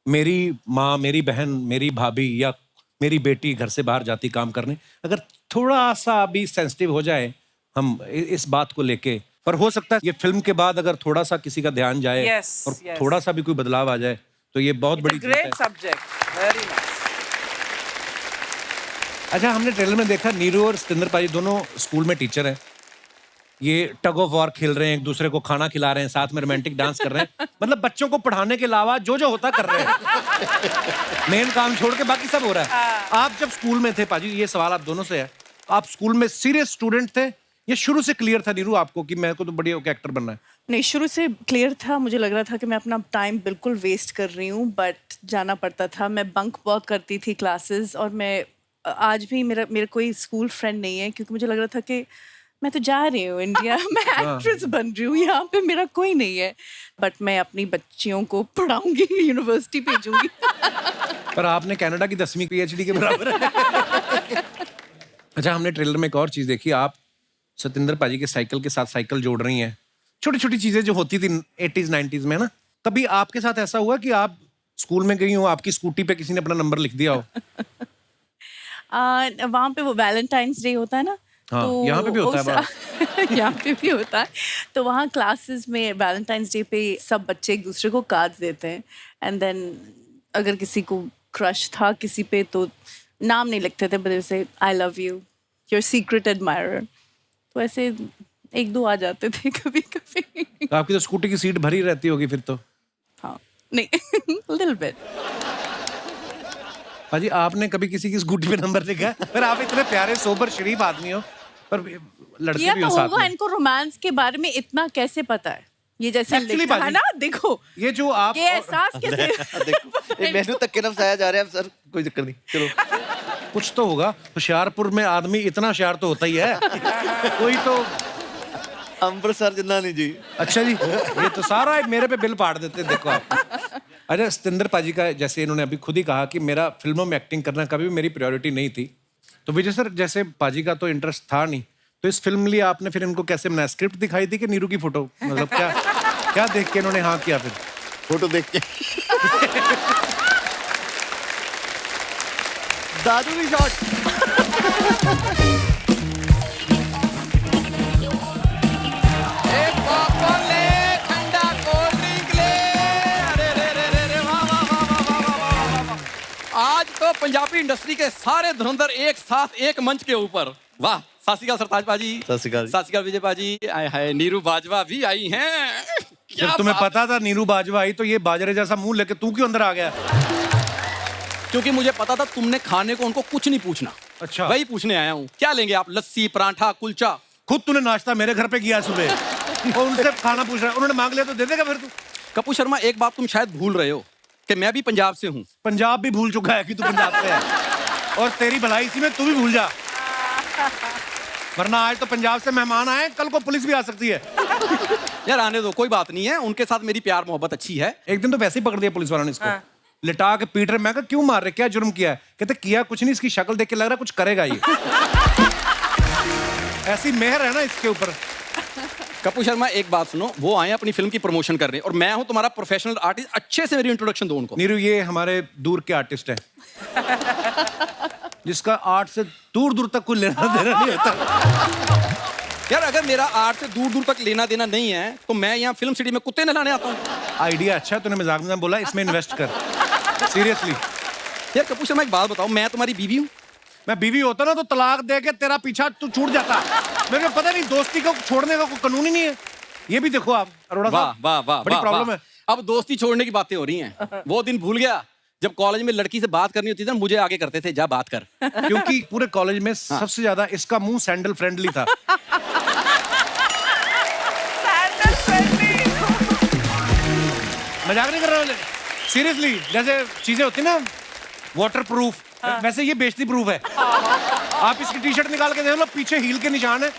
मेरी माँ, मेरी बहन, मेरी भाभी या मेरी बेटी घर से बाहर जाती काम करने, अगर थोड़ा सा भी सेंसिटिव हो जाए हम इस बात को लेके, पर हो सकता है ये फिल्म के बाद अगर थोड़ा सा किसी का ध्यान जाए और थोड़ा सा भी कोई बदलाव आ जाए तो ये बहुत बड़ी जीत है। Great subject, very nice. अच्छा, हमने ट्रेलर में देखा नीरू और सतिंदर पाजी दोनों स्कूल में टीचर हैं। ये टग ऑफ वॉर खेल रहे हैं, एक दूसरे को खाना खिला रहे हैं, साथ में रोमांटिक डांस कर रहे हैं। मतलब बच्चों को पढ़ाने के अलावा जो जो होता कर रहे हैं। मेन काम छोड़ के बाकी सब हो रहा है। आप जब स्कूल में थे पाजी, ये सवाल आप दोनों से है, आप स्कूल में सीरियस स्टूडेंट थे या शुरू से क्लियर था नीरू आपको कि मेरे को तो बढ़िया एक्टर बनना है? नहीं, शुरू से क्लियर था। मुझे लग रहा था कि मैं अपना टाइम बिल्कुल वेस्ट कर रही हूँ, बट जाना पड़ता था। मैं बंक बहुत करती थी क्लासेस, और मैं आज भी मेरा कोई स्कूल फ्रेंड नहीं है, क्योंकि मुझे लग रहा था कि मैं तो जा रही हूँ इंडिया, मैं एक्ट्रेस बन रही हूँ, यहाँ पे मेरा कोई नहीं है। बट मैं अपनी बच्चियों को पढ़ाऊंगी, यूनिवर्सिटी भेजूंगी। पर आपने कनाडा की 10वीं PhD के बराबर है। अच्छा, हमने ट्रेलर में एक और चीज देखी, आप सतिंदर पाजी के साइकिल के साथ साइकिल जोड़ रही हैं। छोटी छोटी चीजें जो होती थी 80s 90s में ना, कभी आपके साथ ऐसा हुआ कि आप स्कूल में गई हो, आपकी स्कूटी पे किसी ने अपना नंबर लिख दिया हो? वहाँ पे वो वैलेंटाइंस डे होता है ना, हाँ, यहाँ पे भी होता है बड़ा। यहाँ पे भी होता है। तो वहाँ क्लासेस में वैलेंटाइंस डे पे सब बच्चे एक दूसरे को कार्ड्स देते हैं एंड देन अगर किसी को क्रश था किसी पे तो नाम नहीं लिखते थे, बट से I love you, your secret admirer. तो ऐसे एक दो आ जाते थे कभी कभी। तो आपकी तो स्कूटी की सीट भरी रहती होगी फिर तो। हाँ नहीं लिटिल बिट। पाजी आपने कभी किसी की स्कूटी पे नंबर लिखा है? पर आप इतने प्यारे सोबर शरीफ आदमी हो, पर लड़के किया भी तो हो साथ होगा, में। इनको रोमांस के बारे में इतना कैसे पता है? ये जैसे Actually, लिखा है बाजी, ना, देखो ये जो आप ये एहसास कैसे देखो मेनू तक के नफसाया जा रहा है सर, कोई दिक्कत नहीं, चलो। कुछ तो होगा। होशियारपुर में आदमी इतना होशियार तो होता ही है। कोई तो अमृतसर जिन्ना नहीं जी। अच्छा जी, ये तो सारा मेरे पे बिल पाड़ देते हैं, देखो आप। अरे सतिंदर पाजी का जैसे इन्होंने अभी खुद ही कहा कि मेरा फिल्मों में एक्टिंग करना कभी भी मेरी प्रायोरिटी नहीं थी। तो विजय सर जैसे पाजी का तो इंटरेस्ट था नहीं, तो इस फिल्म लिए आपने फिर इनको कैसे बनाया? स्क्रिप्ट दिखाई थी कि नीरू की फोटो, मतलब क्या क्या देख के इन्होंने हाँ किया? फिर फोटो देख के दादू की शॉट। एक पॉपकॉर्न ले, ठंडा कोल्ड ड्रिंक ले। अरे रे रे रे रे, वाह वाह वाह वाह वाह वाह वाह वाह। आज तो पंजाबी इंडस्ट्री के सारे धुरंधर एक साथ एक मंच के ऊपर। वाह, सत श्री अकाल सरताज पाजी। सत श्री अकाल। सत श्री अकाल विजय पाजी। आए हाय, नीरू बाजवा भी आई हैं। क्या जब तुम्हें बात- पता था नीरू बाजवा आई तो ये बाजरे जैसा मुंह लेके तू क्यों अंदर आ गया? क्योंकि मुझे पता था तुमने खाने को उनको कुछ नहीं पूछना। अच्छा। वही पूछने आया हूँ, क्या लेंगे आप? लस्सी, पराठा, कुलचा? खुद तूने नाश्ता मेरे घर पे किया सुबह और उनसे खाना पूछ रहा है, उन्होंने मांग लिया तो दे देगा फिर तू? कपूर शर्मा, एक बात तुम शायद भूल रहे हो कि मैं भी पंजाब से हूँ। पंजाब भी भूल चुका है कि तू पंजाब से है, और तेरी भलाई इसी में तू भी भूल जा, वरना आज तो पंजाब से मेहमान आए, कल को पुलिस भी आ सकती है। यार आने दो, कोई बात नहीं है, उनके साथ मेरी प्यार मोहब्बत अच्छी है। एक दिन तो वैसे ही पकड़ दिया पुलिस वालों ने इसको, लिटा के पीट रहे। मैं कहा क्यों मार रहे, क्या जुर्म किया है? कहते किया कुछ नहीं, इसकी शक्ल देख के लग रहा कुछ करेगा ये। ऐसी मेहर है ना इसके ऊपर। कपूर शर्मा, एक बात सुनो, वो आए अपनी फिल्म की प्रमोशन करने और मैं हूँ तुम्हारा प्रोफेशनल आर्टिस्ट, अच्छे से मेरी इंट्रोडक्शन दो उनको। नीरू ये हमारे दूर के आर्टिस्ट है, जिसका आर्ट से दूर दूर तक कोई लेना देना नहीं होता। यार अगर मेरा आर्ट से दूर दूर तक लेना देना नहीं है तो मैं यहाँ फिल्म सिटी में कुत्ते नहलाने आता हूँ। आइडिया अच्छा है, तूने मजाक में बोला, इसमें इन्वेस्ट कर सीरियसली। यार कपूर शर्मा, एक बात बताओ, मैं तुम्हारी बीवी हूँ। मैं बीवी होता ना तो तलाक दे के तेरा पीछा तू छूट जाता। मेरे को पता नहीं दोस्ती को छोड़ने का कोई कानून ही नहीं है। ये भी देखो आप अरोड़ा वाह साहब, वाह वाह, बड़ी वाह, प्रॉब्लम वाह। है। अब दोस्ती छोड़ने की बातें हो रही हैं। वो दिन भूल गया जब कॉलेज में लड़की से बात करनी होती थी ना, मुझे आगे करते थे, जा बात कर। क्योंकि पूरे कॉलेज में सबसे ज्यादा इसका मुंह सैंडल फ्रेंडली था। मजाक नहीं कर रहा हूँ, सीरियसली। जैसे चीजें होती ना वाटर प्रूफ, वैसे ये बेइज्जती प्रूफ है। आप इसकी टी शर्ट निकाल के देख लो, पीछे हील के निशान है,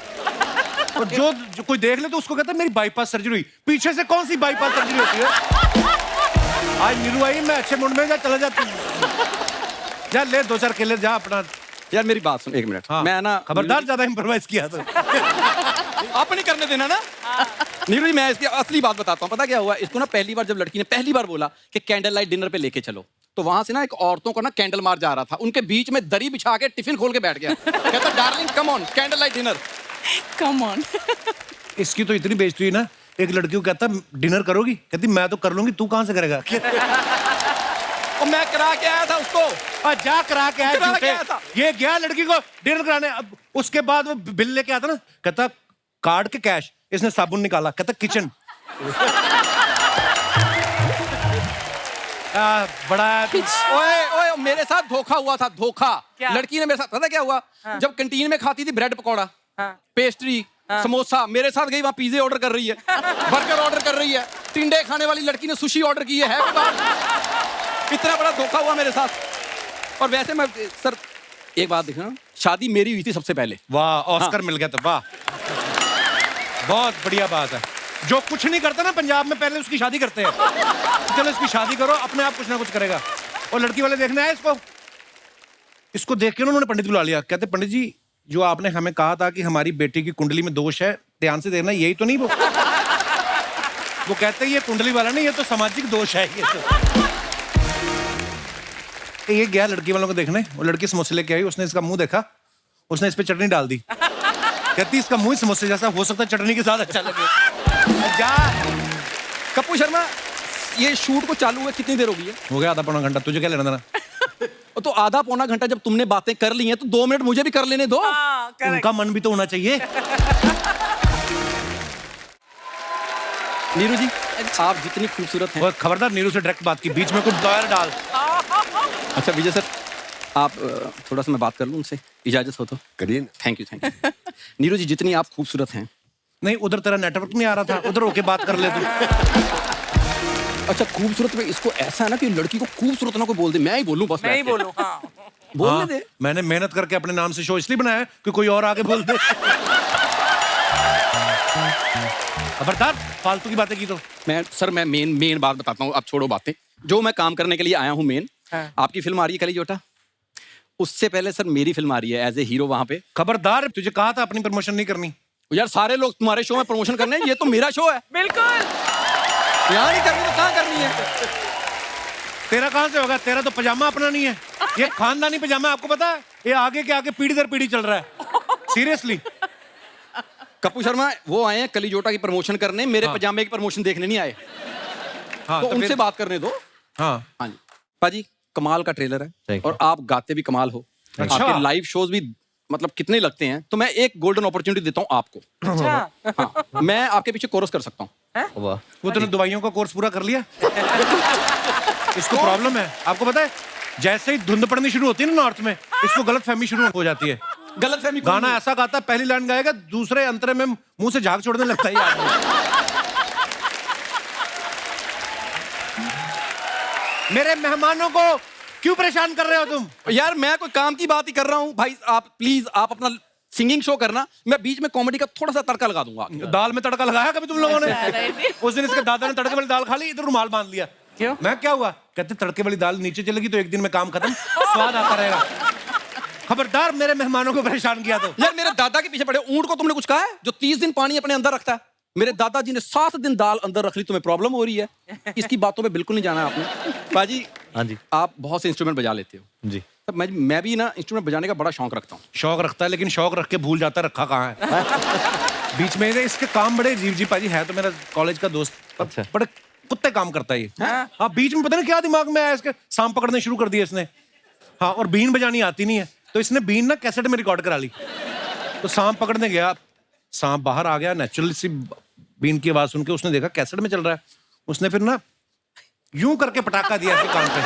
और जो कोई देख ले तो उसको कहता है मेरी बाईपास सर्जरी हुई। पीछे से कौन सी बाईपास सर्जरी होती है? आज नीरू आई, मैं अच्छे मूड में, जा चला जाती जा, ले दो चार केले, जा अपना। यार मेरी बात सुन एक मिनट। हाँ, मैं ना खबरदार ज्यादा इम्प्रोवाइज किया तो। आप नहीं करने देना ना। नीरू जी, मैं इसकी असली बात बताता हूँ। पता क्या हुआ, इसको ना पहली बार जब लड़की ने पहली बार बोला कि कैंडल लाइट डिनर पे लेके चलो, तो वहां से ना एक औरतों को ना कैंडल मार जा रहा था, उनके बीच में दरी बिछा के टिफिन खोल के बैठ गया। कहता darling come on, candle light dinner. Come on. इसकी तो इतनी बेइज्जती हुई ना, एक लड़की को कहता डिनर करोगी, कहती मैं तो कर लूंगी, तू कहां से करेगा? और मैं करा के आया था उसको। और जा करा के आया करा के झूठे। आया था। ये गया लड़की को डिनर कराने, अब उसके बाद वो बिल लेके आता ना, कहता कार्ड के कैश, इसने साबुन निकाला, कहता किचन। बड़ा ओए ओए, मेरे साथ धोखा हुआ था, धोखा। क्या? लड़की ने मेरे साथ, पता क्या हुआ, जब कैंटीन में खाती थी ब्रेड पकौड़ा, पेस्ट्री, समोसा, मेरे साथ गई वहां पिज्जे ऑर्डर कर रही है, बर्गर ऑर्डर कर रही है, टिंडे खाने वाली लड़की ने सुशी ऑर्डर की है। इतना बड़ा धोखा हुआ मेरे साथ। और वैसे मैं सर एक बात देखना, शादी मेरी हुई थी सबसे पहले। वाह, ऑस्कर मिल गया था, वाह, बहुत बढ़िया बात है। जो कुछ नहीं करता ना पंजाब में, पहले उसकी शादी करते हैं। चलो इसकी शादी करो, अपने आप कुछ ना कुछ करेगा। और लड़की वाले देखने आए इसको देख के उन्होंने पंडित बुला लिया। कहते पंडित जी, जो आपने हमें कहा था कि हमारी बेटी की कुंडली में दोष है, ध्यान से देखना, यही तो नहीं वो? वो कहते ये कुंडली वाला नहीं, ये तो सामाजिक दोष है। ये गया लड़की वालों को देखने, वो लड़की समोसे लेके आई, उसने इसका मुंह देखा, उसने इस पे चटनी डाल दी। कहती इसका मुंह समोसे जैसा, हो सकता है चटनी के साथ अच्छा लगे। जा। कपूर शर्मा, ये शूट को चालू हुए कितनी देर हो गई है? हो गया आधा पौना घंटा, तुझे क्या लेना देना? तो आधा पौना घंटा जब तुमने बातें कर ली हैं तो 2 मिनट मुझे भी कर लेने दो। हाँ, correct. उनका मन भी तो होना चाहिए। नीरू जी, आप जितनी खूबसूरत हैं। और खबरदार नीरू से डायरेक्ट बात की, बीच में कुछ दायर डाल। अच्छा विजय सर, आप थोड़ा सा मैं बात कर लूँ उनसे, इजाजत हो तो? करिए ना। Thank you. नीरू जी, जितनी आप खूबसूरत हैं। नहीं, उधर तेरा नेटवर्क नहीं आ रहा था, उधर होके बात कर ले तू। अच्छा, खूबसूरत में इसको ऐसा है ना कि लड़की को खूबसूरत ना कोई बोल दे, मैं ही बोलूं बस। मैं ही बोलूं, हाँ। बोलने दे। मैंने मेहनत करके अपने नाम से शो इसलिए बनाया है कि कोई और आगे बोल दे। खबरदार, फालतू की बातें की तो। मैं मेन बात बताता हूँ, अब छोड़ो बातें। जो मैं काम करने के लिए आया हूँ मेन, आपकी फिल्म आ रही है कली जोटा। उससे पहले सर मेरी फिल्म आ रही है एज ए हीरो वहां पे। खबरदार, तुझे कहा था अपनी प्रमोशन नहीं करनी। यार सारे लोग तुम्हारे शो में प्रमोशन करने हैं, ये तो मेरा शो है। बिल्कुल। यहाँ नहीं करनी तो कहाँ करनी है? तेरा कहां से होगा? तेरा तो पजामा अपना नहीं है, ये खानदानी पजामा है, आपको पता है? ये आगे के आगे पीढ़ी दर पीढ़ी चल रहा है। सीरियसली। कपूर शर्मा वो आए हैं कली जोटा की प्रमोशन करने, मेरे पजामे की प्रमोशन देखने नहीं आए। हाँ, तो उनसे फिर- बात करने दो। हाँ। हाँ जी पाजी, कमाल का ट्रेलर है Thank you. और आप गाते भी कमाल हो। अच्छा। आपके लाइव शोज भी मतलब कितने लगते हैं, तो मैं एक गोल्डन अपॉर्चुनिटी देता हूँ आपको। अच्छा। हाँ, मैं आपके पीछे कोरस कर सकता हूँ। वाह। वो तूने दवाइयों का कोर्स पूरा कर लिया? इसको प्रॉब्लम है, आपको पता है? जैसे ही धुंध पड़नी शुरू होती है ना नॉर्थ में, इसको गलत फहमी शुरू हो जाती है। गलत फहमी गाना ऐसा गाता है, पहली लाइन गाएगा, दूसरे अंतरे में मुंह से झाग छोड़ने लगता है ये आदमी। मेरे मेहमानों को क्यों परेशान कर रहे हो तुम? यार मैं कोई काम की बात ही कर रहा हूँ भाई। आप प्लीज आप अपना सिंगिंग शो करना, मैं बीच में कॉमेडी का थोड़ा सा तड़का लगा दूंगा। दाल में तड़का लगाया कभी तुम लोगों ने? उस दिन इसके दादा ने तड़के वाली दाल खा ली, इधर रुमाल बांध लिया। क्यों? मैं क्या हुआ? कहते तड़के वाली दाल नीचे चलेगी तो एक दिन में काम खत्म, स्वाद आता रहेगा। खबरदार, मेरे मेहमानों को परेशान किया तो। यार मेरे दादा के पीछे पड़े ऊंट को तुमने कुछ कहा है जो 30 दिन पानी अपने अंदर रखता है? मेरे दादाजी ने 7 दिन दाल अंदर रख ली, तुम्हें प्रॉब्लम हो रही है? इसकी बातों पे बिल्कुल नहीं जाना है आपने। पाजी, हाँ जी। आप बहुत से इंस्ट्रूमेंट बजा लेते हो। जी। तब मैं भी ना इंस्ट्रूमेंट बजाने का बड़ा शौक रखता हूँ। शौक रखता है, लेकिन शौक रख के भूल जाता है रखा कहाँ है। बीच में इसके काम बड़े अजीब जी। पाजी है तो मेरा कॉलेज का दोस्त, अच्छा। बड़े कुत्ते काम करता है ये। हाँ, बीच में पता नहीं क्या दिमाग में आया इसके, सांप पकड़ने शुरू कर दिया इसने। हाँ, और बीन बजानी आती नहीं है, तो इसने बीन ना कैसेट में रिकॉर्ड करा ली। तो सांप पकड़ने गया, सांप बाहर आ गया, नेचुरली सी बीन की आवाज सुन के उसने देखा कैसेट में चल रहा है। उसने फिर ना यूं करके पटाखा दिया इसके कान पे,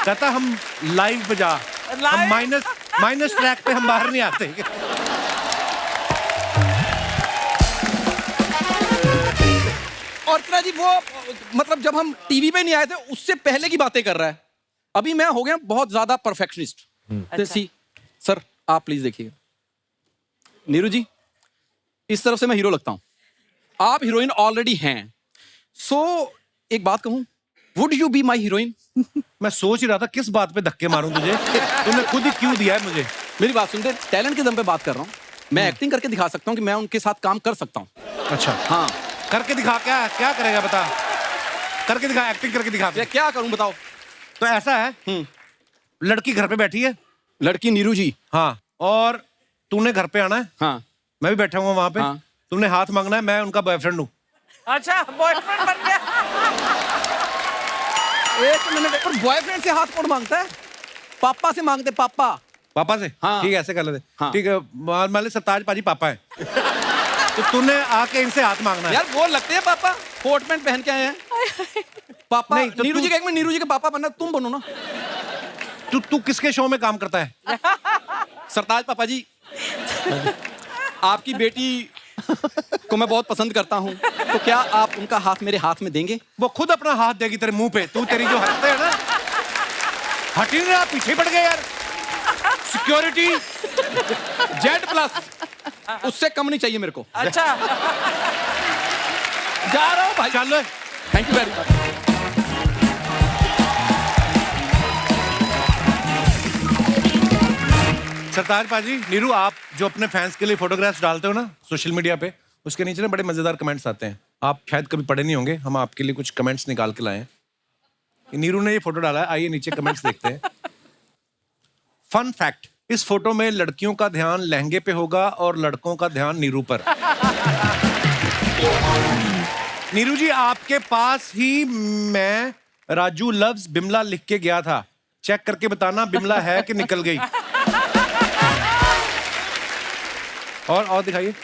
कहता हम लाइव बजा, हम माइनस ट्रैक पे हम बाहर नहीं आते। और इतना जी वो मतलब जब हम टीवी पे नहीं आए थे उससे पहले की बातें कर रहा है। अभी मैं हो गया बहुत ज्यादा परफेक्शनिस्ट। सी सर आप प्लीज देखिएगा। नीरू जी, इस तरफ से मैं हीरो लगता हूं, आप हीरोइन ऑलरेडी हैं। सो एक बात कहूं, would you be my heroine? मैं सोच ही रहा था किस बात पे धक्के मारूं तुझे, तुमने खुद ही क्यों दिया है मुझे। मेरी बात सुनते, टैलेंट के दम पे बात कर रहा हूं। मैं एक्टिंग करके दिखा सकता हूं कि मैं उनके साथ काम कर सकता हूं। अच्छा, हाँ, करके दिखा। क्या क्या करेगा बता? करके दिखा, एक्टिंग करके दिखा। मैं क्या करूं बताओ। तो ऐसा है, लड़की घर पे बैठी है, लड़की नीरू जी। हाँ, और तूने घर पे आना है, हाँ, मैं भी बैठा हुआ वहां पे। हाँ। तुमने हाथ मांगना है, मैं उनका बॉयफ्रेंड हूँ। अच्छा, बॉयफ्रेंड बन गया। एक मिनट, पर बॉयफ्रेंड से हाथ कौन मांगता है? पापा से मांगते, पापा। पापा से? हाँ। ठीक है, ऐसे कर लेते। हाँ। ठीक है, मान ले सरताज पाजी पापा है, तो तूने आके इनसे हाथ मांगना है। यार वो लगते हैं पापा, कोट पैंट पहन के आए हैं। पापा नहीं, तो नीरू तू- जी का एक मिनट, नीरू जी के पापा बनना, तुम बनो ना। तू किसके शो में काम करता है? सरताज पापा जी, आपकी बेटी को मैं बहुत पसंद करता हूँ, तो क्या आप उनका हाथ मेरे हाथ में देंगे? वो खुद अपना हाथ देगी तेरे मुंह पे। तू तेरी जो हटते है ना, हट ही नहीं रहा, पीछे पड़ गए यार। सिक्योरिटी Z+, उससे कम नहीं चाहिए मेरे को। अच्छा, जा रहा हूँ भाई। चल। Thank you very much. Sartaj पाजी, नीरू, आप जो अपने फैंस के लिए फोटोग्राफ्स डालते हो ना सोशल मीडिया पे, उसके नीचे ना बड़े मजेदार कमेंट्स आते हैं। आप शायद कभी पढ़े नहीं होंगे, हम आपके लिए कुछ कमेंट्स निकाल के लाए हैं। नीरू ने ये फोटो डाला है, आइए नीचे कमेंट्स देखते हैं। फन फैक्ट, इस फोटो में लड़कियों का ध्यान लहंगे पे होगा और लड़कों का ध्यान नीरू पर। नीरू जी, आपके पास ही मैं राजू लव्स बिमला लिख के गया था, चेक करके बताना बिमला है कि निकल गई। और दिखाइए।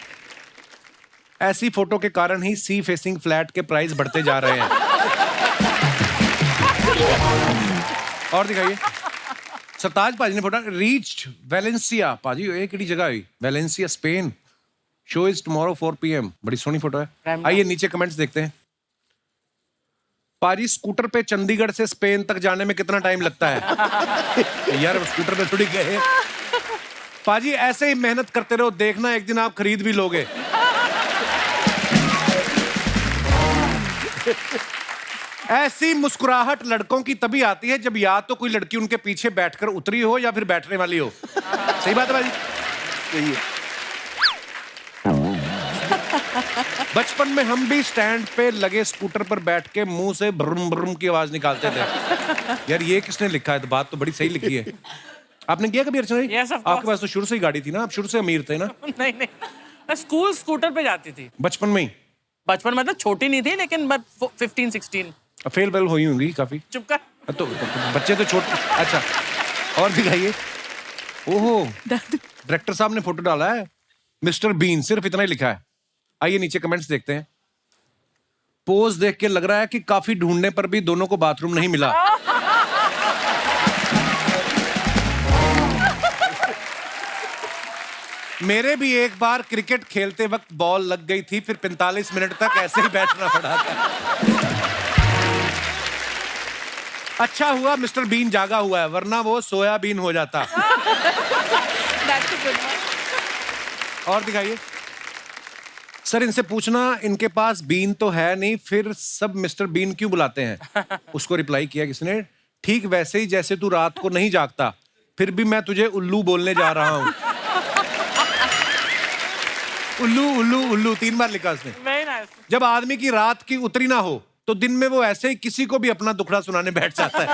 ऐसी फोटो के कारण ही सी फेसिंग फ्लैट के प्राइस बढ़ते जा रहे हैं। और दिखाइए। सरताज पाजी ने फोटो रीच्ड वेलेंसिया। पाजी ये किहड़ी जगह है? Valencia Spain. Show is tomorrow 4 PM। बड़ी सोहनी फोटो है। आइए नीचे कमेंट्स देखते हैं। पाजी स्कूटर पे चंडीगढ़ से स्पेन तक जाने में कितना टाइम लगता है? यार स्कूटर पे थोड़ी गए। पाजी ऐसे ही मेहनत करते रहो, देखना एक दिन आप खरीद भी लोगे। ऐसी मुस्कुराहट लड़कों की तभी आती है जब या तो कोई लड़की उनके पीछे बैठकर उतरी हो या फिर बैठने वाली हो। सही बात है भाई? सही है। बचपन में हम भी स्टैंड पे लगे स्कूटर पर बैठ के मुंह से ब्रुम ब्रुम की आवाज निकालते थे। यार ये किसने लिखा है? तो बात तो बड़ी सही लिखी है। आपने किया कभी अर्चना जी? Yes, of course. आपके पास तो शुरू से ही गाड़ी थी ना, आप शुरू से अमीर थे ना? नहीं नहीं, मैं स्कूल स्कूटर पे जाती थी बचपन में ही? बचपन मतलब छोटी नहीं थी, लेकिन मैं 15-16। फेल वेल हुई होंगी काफी। चुप कर। तो बच्चे तो छोटे। अच्छा और दिखाइए। ओहो, डायरेक्टर साहब ने फोटो डाला है मिस्टर बीन, सिर्फ इतना ही लिखा है। आइए नीचे कमेंट्स देखते हैं। पोज देख के लग रहा है कि काफी ढूंढने पर भी दोनों को बाथरूम नहीं मिला। मेरे भी एक बार क्रिकेट खेलते वक्त बॉल लग गई थी, फिर 45 मिनट तक ऐसे ही बैठना पड़ा था। अच्छा हुआ मिस्टर बीन जागा हुआ है, वरना वो सोयाबीन हो जाता। और दिखाइए। सर इनसे पूछना, इनके पास बीन तो है नहीं, फिर सब मिस्टर बीन क्यों बुलाते हैं? उसको रिप्लाई किया किसने? ठीक वैसे ही जैसे तू रात को नहीं जागता, फिर भी मैं तुझे उल्लू बोलने जा रहा हूं। उल्लू उल्लू उल्लू 3 बार लिखा उसने। Very nice. जब आदमी की रात की उतरी ना हो तो दिन में वो ऐसे ही किसी को भी अपना दुखड़ा सुनाने बैठ जाता है।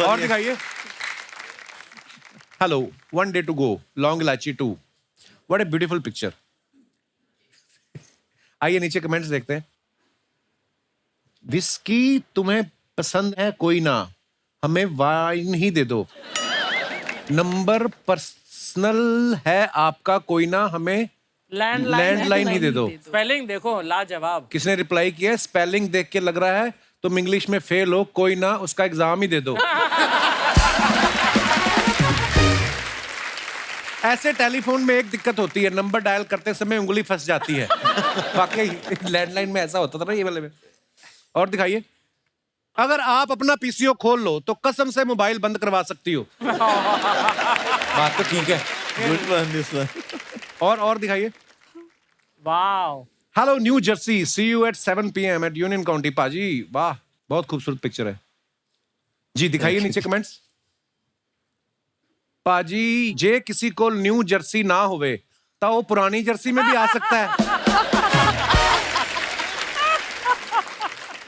और दिखाइए। Hello, 1 day to go, long इलायची 2। What a beautiful picture. आइए नीचे कमेंट्स देखते हैं। विस्की तुम्हें पसंद है कोई ना, हमें वाइन ही दे दो। नंबर पर्सनल है आपका कोई ना, हमें लैंडलाइन ही दे दो। स्पेलिंग देखो लाजवाब। किसने रिप्लाई किया? स्पेलिंग देख के लग रहा है तुम इंग्लिश में फेल हो, कोई ना उसका एग्जाम ही दे दो। ऐसे टेलीफोन में एक दिक्कत होती है, नंबर डायल करते समय उंगली फंस जाती है। वाकई लैंडलाइन में ऐसा होता था ना ये वाले में। और दिखाइए। अगर आप अपना पीसीओ खोल लो तो कसम से मोबाइल बंद करवा सकती हो। बात तो ठीक है। Good one this one. और दिखाइए। Wow. Hello New Jersey, see you at 7 PM at Union County. पाजी वाह, बहुत खूबसूरत पिक्चर है जी। दिखाइए नीचे कमेंट्स। पाजी जे किसी को न्यू जर्सी ना होवे तो वो पुरानी जर्सी में भी आ सकता है।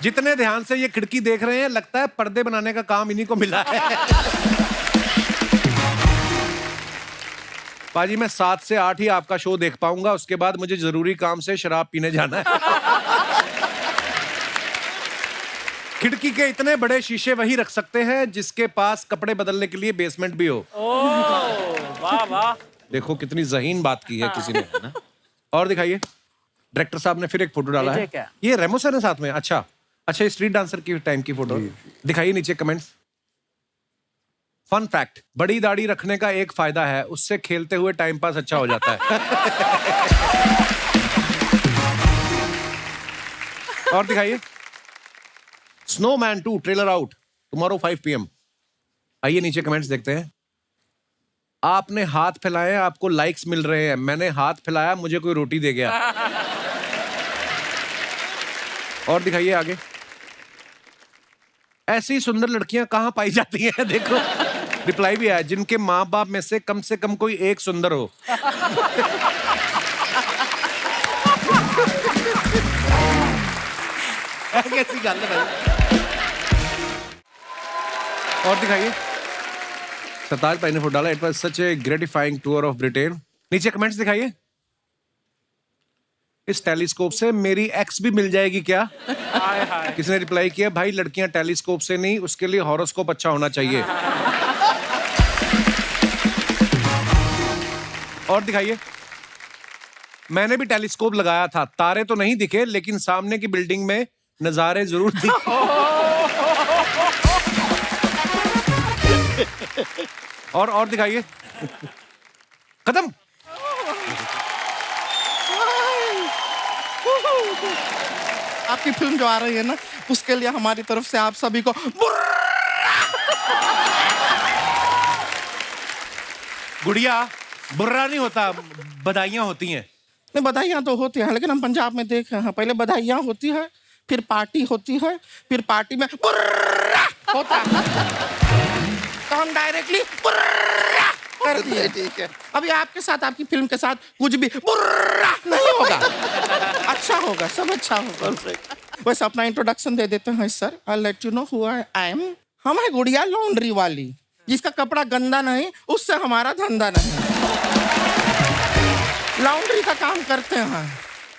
जितने ध्यान से ये खिड़की देख रहे हैं, लगता है पर्दे बनाने का काम इन्हीं को मिला है। पाजी मैं 7 से 8 ही आपका शो देख पाऊंगा, उसके बाद मुझे जरूरी काम से शराब पीने जाना है। खिड़की के इतने बड़े शीशे वही रख सकते हैं जिसके पास कपड़े बदलने के लिए बेसमेंट भी हो। वाह वाह। देखो कितनी ज़हीन बात की है किसी ने, है ना? और दिखाइए। डायरेक्टर साहब ने फिर एक फोटो डाला है। क्या? ये रेमो सर है साथ में। अच्छा, ये स्ट्रीट डांसर की टाइम की फोटो। दिखाइए नीचे कमेंट्स। फन फैक्ट, बड़ी दाढ़ी रखने का एक फायदा है, उससे खेलते हुए टाइम पास अच्छा हो जाता है। और दिखाइए। Snowman 2 trailer out tomorrow 5 PM। आइए नीचे कमेंट्स देखते हैं। आपने हाथ फैलाए, आपको लाइक्स मिल रहे हैं। मैंने हाथ फैलाया, मुझे कोई रोटी दे गया। और दिखाइए आगे। ऐसी सुंदर लड़कियां कहां पाई जाती हैं? देखो रिप्लाई भी आया, जिनके माँ बाप में से कम कोई एक सुंदर हो। कैसी गल है भाई। और दिखाइए। सरताज भाई ने फुट डाला। It was such A gratifying tour of Britain. नीचे कमेंट्स दिखाइए। इस टेलीस्कोप से मेरी एक्स भी मिल जाएगी क्या? हाय हाय। किसी ने रिप्लाई किया, भाई लड़कियां टेलीस्कोप से नहीं, उसके लिए हॉरोस्कोप अच्छा होना चाहिए। और दिखाइए। मैंने भी टेलीस्कोप लगाया था, तारे तो नहीं दिखे लेकिन सामने की बिल्डिंग में नजारे जरूर दिखे। और दिखाइए। खत्म। आपकी फिल्म जो आ रही है ना, उसके लिए हमारी तरफ से आप सभी को गुड़िया, बुर्रा नहीं होता, बधाइयां होती हैं। नहीं, बधाइयाँ तो होती हैं, लेकिन हम पंजाब में देखे हैं, पहले बधाइयाँ होती है, फिर पार्टी होती है, फिर पार्टी में होता है, तो हम डायरेक्टली कर दिए। ठीक है। अभी आपके साथ, आपकी फिल्म के साथ कुछ भी नहीं होगा, अच्छा होगा, सब अच्छा होगा। बस अपना इंट्रोडक्शन दे देते हैं sir. I let you know who I am. हम है गुड़िया लॉन्ड्री वाली, जिसका कपड़ा गंदा नहीं, उससे हमारा धंधा नहीं। लॉन्ड्री का काम करते हैं।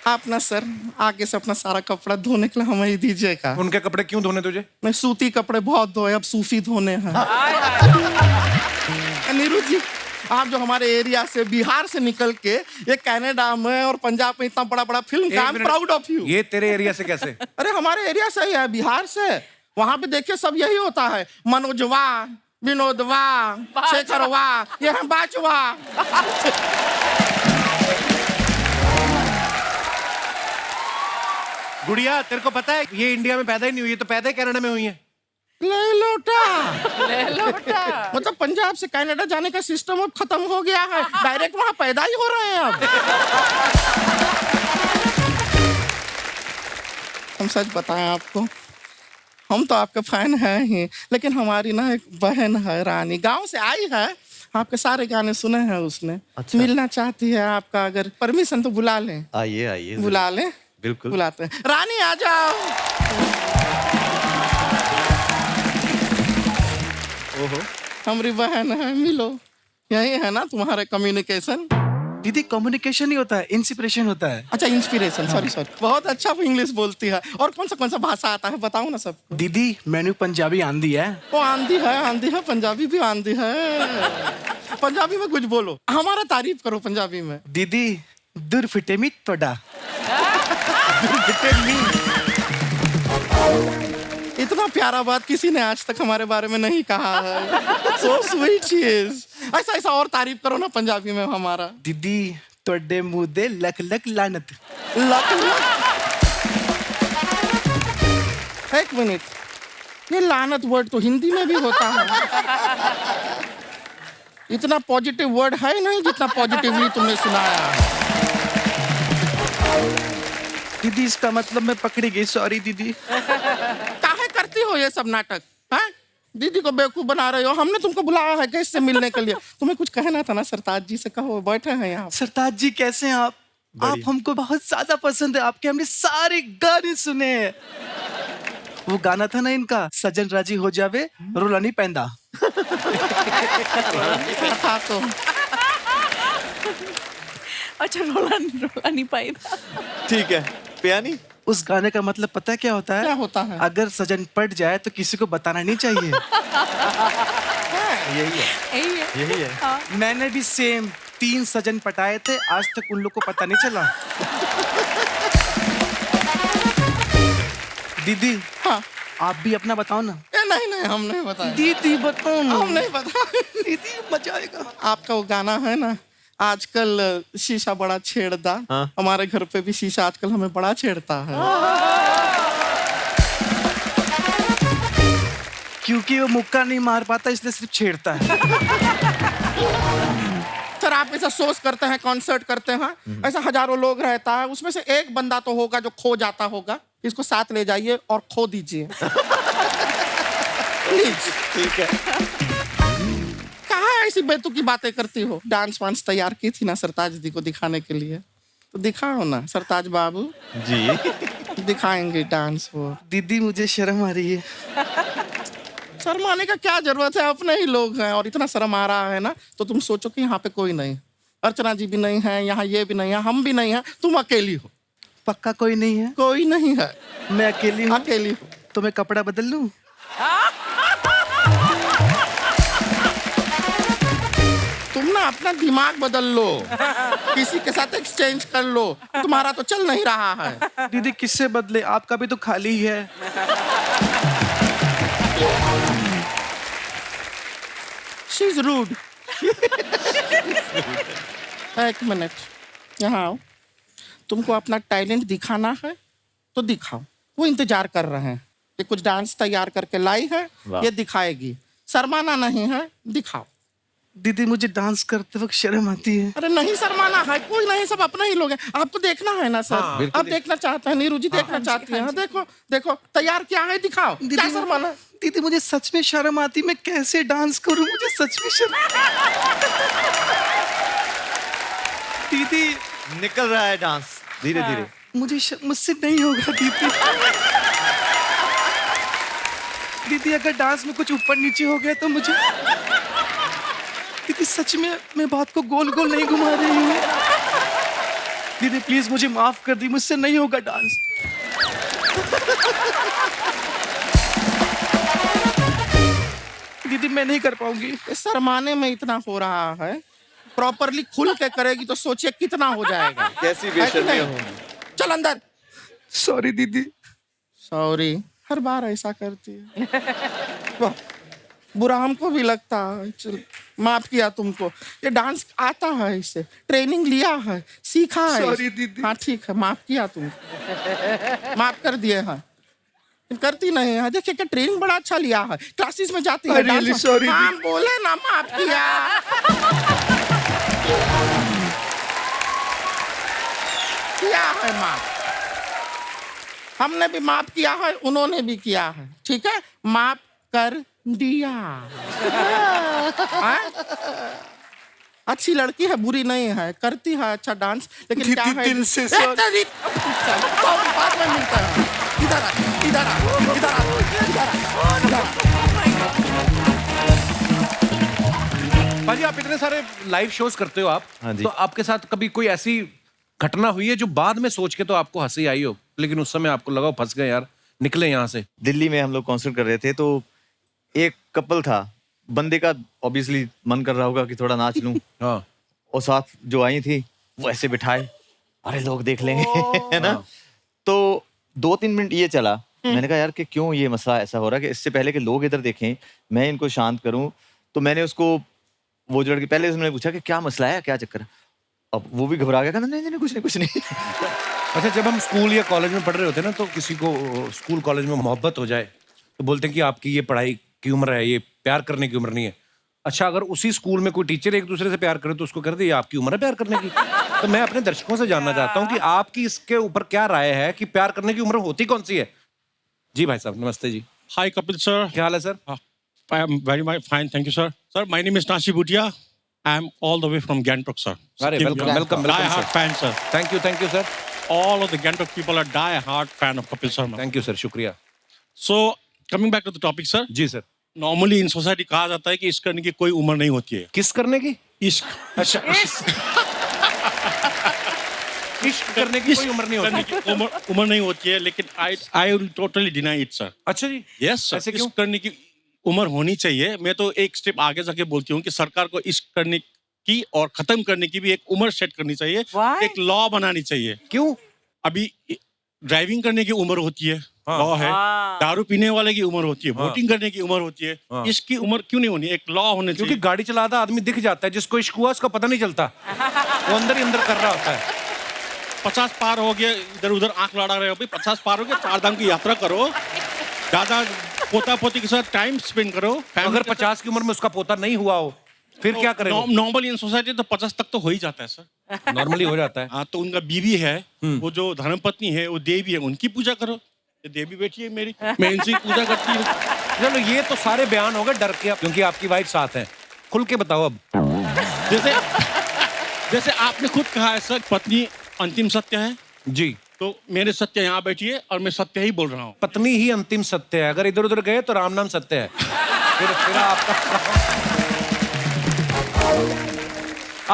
आप ना सर आगे से अपना सारा कपड़ा धोने के लिए हमें ही दीजिएगा। उनके कपड़े क्यों धोने तुझे? मैं सूती कपड़े बहुत धोए, अब सूफी धोने हैं। नीरू जी, आप जो हमारे एरिया से, बिहार से निकल के ये कनाडा में और पंजाब में इतना बड़ा बड़ा फिल्म का, प्राउड ऑफ यू। ये तेरे एरिया से कैसे? अरे हमारे एरिया से ही है, बिहार से। वहां पे देखिए सब यही होता है, मनोजवा, विनोदवा, शेखरवा, ये है बाचवा। गुड़िया, तेरे को पता है ये इंडिया में पैदा ही नहीं हुई है, तो पैदा ही कनाडा में हुई है। ले लोटा मतलब पंजाब से कनाडा जाने का सिस्टम अब खत्म हो गया है, डायरेक्ट वहां पैदा ही हो रहे हैं अब। हम सच बताएं आपको, हम तो आपके फैन हैं ही, लेकिन हमारी ना एक बहन है रानी, गांव से आई है, आपके सारे गाने सुने हैं उसने। अच्छा। मिलना चाहती है आपका, अगर परमिशन तो बुला लें। आइए आइए, बुला लें, बिल्कुल बुलाते हैं। रानी आ जाओ। ओहो। हमारी बहन है, मिलो। यही है ना तुम्हारा कम्युनिकेशन? दीदी कम्युनिकेशन नहीं होता है, इंस्पिरेशन होता है। अच्छा, इंस्पिरेशन, सॉरी। बहुत अच्छा वो इंग्लिश बोलती है। और कौन सा भाषा आता है बताओ ना सबको। दीदी मैंने पंजाबी आंदी है। वो आंधी है, पंजाबी भी आंधी है। पंजाबी में कुछ बोलो, हमारा तारीफ करो पंजाबी में। दीदी दूर फिटे मित तोड़ा। इतना प्यारा बात किसी ने आज तक हमारे बारे में नहीं कहा है। So sweet she is. ऐसा और तारीफ करो ना पंजाबी में हमारा। दीदी तोड़े मुंह दे लक लक लानत। लक। एक मिनट, ये लानत वर्ड तो हिंदी में भी होता है। इतना पॉजिटिव वर्ड है नहीं जितना पॉजिटिवली तुमने सुनाया। दीदी इसका मतलब मैं पकड़ी गई, सॉरी दीदी। काहे करती हो ये सब नाटक? हाँ, दीदी को बेवकूफ बना रहे हो। हमने तुमको बुलाया है गेस्ट से मिलने के लिए, तुम्हें कुछ कहना था ना सरताज जी से, कहो, बैठे हैं यहाँ। सरताज जी कैसे हैं आप? आप हमको बहुत ज्यादा पसंद है, आपके हमने सारे गाने सुने हैं। वो गाना था ना इनका, सजन राजी हो जावे रोला नहीं पैंदा। था तो अच्छा, रोला नहीं पाई। ठीक है पियानी। उस गाने का मतलब पता है क्या होता है? क्या होता है? अगर सजन पट जाए तो किसी को बताना नहीं चाहिए। यही है। मैंने भी सेम 3 सजन पटाए थे, आज तक उन लोग को पता नहीं चला। दीदी हाँ, आप भी अपना बताओ ना। नहीं, हम नहीं बताए। दीदी बताओ ना। हम नहीं बताए। दीदी मजा आएगा। आपका वो गाना है ना, आजकल शीशा बड़ा छेड़ता। हाँ। हमारे घर पे भी शीशा आजकल हमें बड़ा छेड़ता है। क्योंकि वो मुक्का नहीं मार पाता, इसलिए सिर्फ छेड़ता है। सर आप ऐसा शोज करते हैं, कॉन्सर्ट करते हैं, ऐसा हजारों लोग रहता है, उसमें से एक बंदा तो होगा जो खो जाता होगा। इसको साथ ले जाइए और खो दीजिए। प्लीज। ठीक है। कहाँ ऐसी बेतुकी बातें करती हो? डांस वांस तैयार की थी ना सरताज दी को दिखाने के लिए, तो दिखाओ ना सरताज बाबू जी। दिखाएंगे डांस वो। दीदी मुझे शर्म आ रही है। शर्माने का क्या जरूरत है, अपने ही लोग हैं और इतना शर्म आ रहा है ना, तो तुम सोचो कि यहाँ पे कोई नहीं, अर्चना जी भी नहीं है, यहाँ ये भी नहीं है, हम भी नहीं है, तुम अकेली हो। पक्का कोई नहीं है? कोई नहीं है, मैं अकेली हूँ? अकेली हो। तो मैं कपड़ा बदल लूं? तुम ना अपना दिमाग बदल लो, किसी के साथ एक्सचेंज कर लो, तुम्हारा तो चल नहीं रहा है। दीदी किससे बदले, आपका भी तो खाली ही है। She is rude. एक मिनट, यहाँ आओ। तुमको अपना टैलेंट दिखाना है तो दिखाओ, वो इंतजार कर रहे हैं। ये कुछ डांस तैयार करके लाई है, ये दिखाएगी, शर्माना नहीं है, दिखाओ। दीदी मुझे डांस करते वक्त शर्म आती है। अरे नहीं शर्माना है, कोई नहीं, सब अपने ही लोग हैं। आपको देखना है ना सर, आप देखना चाहते हैं, नीरू जी देखना चाहती है। देखो देखो तैयार क्या है, दिखाओ। क्या शर्माना? दीदी मुझे सच में शर्म आती, मैं कैसे डांस करूं, मुझे सच में शर्म। दीदी निकल रहा है डांस धीरे धीरे। मुझसे नहीं होगा दीदी। दीदी अगर डांस में कुछ ऊपर नीचे हो गया तो मुझे, दीदी सच में मैं बात को गोल गोल नहीं घुमा रही हूँ। दीदी प्लीज मुझे माफ कर दी, मुझसे नहीं होगा डांस। दीदी मैं नहीं कर पाऊंगी। शर्माने में इतना हो रहा है, प्रॉपरली खुल के करेगी तो सोचिए कितना हो जाएगा। कैसी बेशर्मी होगी। चल अंदर। सॉरी दीदी। सॉरी, हर बार ऐसा करती है। वाह, बुरा हमको भी लगता है। चल माफ किया तुमको, ये डांस आता है, इसे ट्रेनिंग लिया है, सीखा है। सॉरी दीदी। हाँ ठीक है, माफ किया तुमको, माफ कर दिए हैं। करती नहीं है, देखिए क्या ट्रेनिंग बड़ा अच्छा लिया है, क्लासेस में जाती है। really sorry हाँ बोले ना, माफ किया। किया है माफ, हमने भी माफ किया है, उन्होंने भी किया है, ठीक है, माफ कर दिया। अच्छी लड़की है, बुरी नहीं है, करती है अच्छा डांस, लेकिन क्या है दिल से सॉरी। बाद में मिलता है। इधर आ, इधर आ, इधर आ, इधर आ, इधर आ। भाजी आप इतने सारे लाइव शोज करते हो आप, हाँ जी। तो आपके साथ कभी कोई ऐसी घटना हुई है जो बाद में सोच के तो आपको हंसी आई हो, लेकिन उस समय आपको लगा फंस गए यार, निकले यहाँ से? दिल्ली में हम लोग कॉन्सर्ट कर रहे थे, तो एक कपल था, बंदे का ऑब्वियसली मन कर रहा होगा कि थोड़ा नाच लूं। हाँ। और साथ जो आई थी वो ऐसे बिठाए, अरे लोग देख लेंगे, है ना। तो 2-3 मिनट ये चला, मैंने कहा यार कि क्यों ये मसला ऐसा हो रहा है कि इससे पहले कि लोग इधर देखें मैं इनको शांत करूं, तो मैंने उसको, वो जो लड़की पहले उसने पूछा कि क्या मसला है, क्या चक्कर है। अब वो भी घबरा गया, नहीं नहीं कुछ नहीं। अच्छा, जब हम स्कूल या कॉलेज में पढ़ रहे होते हैं ना, तो किसी को स्कूल कॉलेज में मोहब्बत हो जाए तो बोलते हैं कि आपकी ये पढ़ाई की उम्र है, ये प्यार करने की उम्र नहीं है। अच्छा, अगर उसी स्कूल में कोई टीचर एक दूसरे से प्यार करे तो उसको कर दे ये आपकी उम्र है प्यार करने की। तो मैं अपने दर्शकों से जानना चाहता हूँ कि आपकी इसके ऊपर क्या राय है कि प्यार करने की उम्र होती कौन सी है? जी भाई साहब, नमस्ते जी। Hi, Kapil sir. क्या हाल है sir? I am very fine, thank you, sir. Sir, my name is Nashi Bhutia. I am all the way from Gangtok, sir. अरे welcome Die-hard fan, sir. Thank you sir. All of the Gangtok people are die-hard fan of Kapil Sharma. Thank you sir, शुक्रिया। So, coming back to the topic, sir. जी sir. Normally in society कहा जाता है कि इश्क करने की कोई उम्र नहीं होती है। किस करने की? इश्क। अच्छा, इश्क करने की कोई उम्र नहीं करने होती। की उम्र नहीं होती है, लेकिन I will totally deny it, sir. अच्छा जी, Yes, sir. ऐसे क्यों? इश्क करने की उम्र होनी चाहिए। मैं तो एक स्टेप आगे जाके बोलती हूँ कि सरकार को इश्क करने की और खत्म करने की भी एक उम्र सेट करनी चाहिए, Why? एक लॉ बनानी चाहिए। क्यों? अभी ड्राइविंग करने की उम्र होती है, हाँ। लॉ है। हाँ। दारू पीने वाले की उम्र होती है, हाँ। वोटिंग करने की उम्र होती है। हाँ। इसकी उम्र क्यों नहीं होनी? एक लॉ होने क्योंकि चाहिए। गाड़ी चलाता आदमी दिख जाता है, जिसको इश्क हुआ उसका पता नहीं चलता, वो अंदर ही अंदर कर रहा होता है। 50 पार हो गया, इधर उधर आंख लड़ा रहे हो, भाई 50 पार हो गया, 4 धाम की यात्रा करो, दादा पोता पोती के साथ टाइम स्पेंड करो। अगर 50 की उम्र में उसका पोता नहीं हुआ हो फिर क्या करेगा? नॉर्मली इन सोसाइटी तो 50 तक तो हो ही जाता है सर। नॉर्मली हो जाता है। हाँ, तो उनका बीवी है, वो जो धर्मपत्नी है, वो देवी है, उनकी पूजा करो। ये देवी बेटी है मेरी, मैं इनकी पूजा करती हूँ। चलो, ये तो सारे बयान हो गए डर के, क्योंकि आपकी वाइफ साथ है। खुल के बताओ अब। जैसे आपने खुद कहा है सर, पत्नी अंतिम सत्य है जी, तो मेरे सत्य यहाँ बैठी है और मैं सत्य ही बोल रहा हूँ। पत्नी ही अंतिम सत्य है, अगर इधर उधर गए तो राम नाम सत्य है। फिर आपका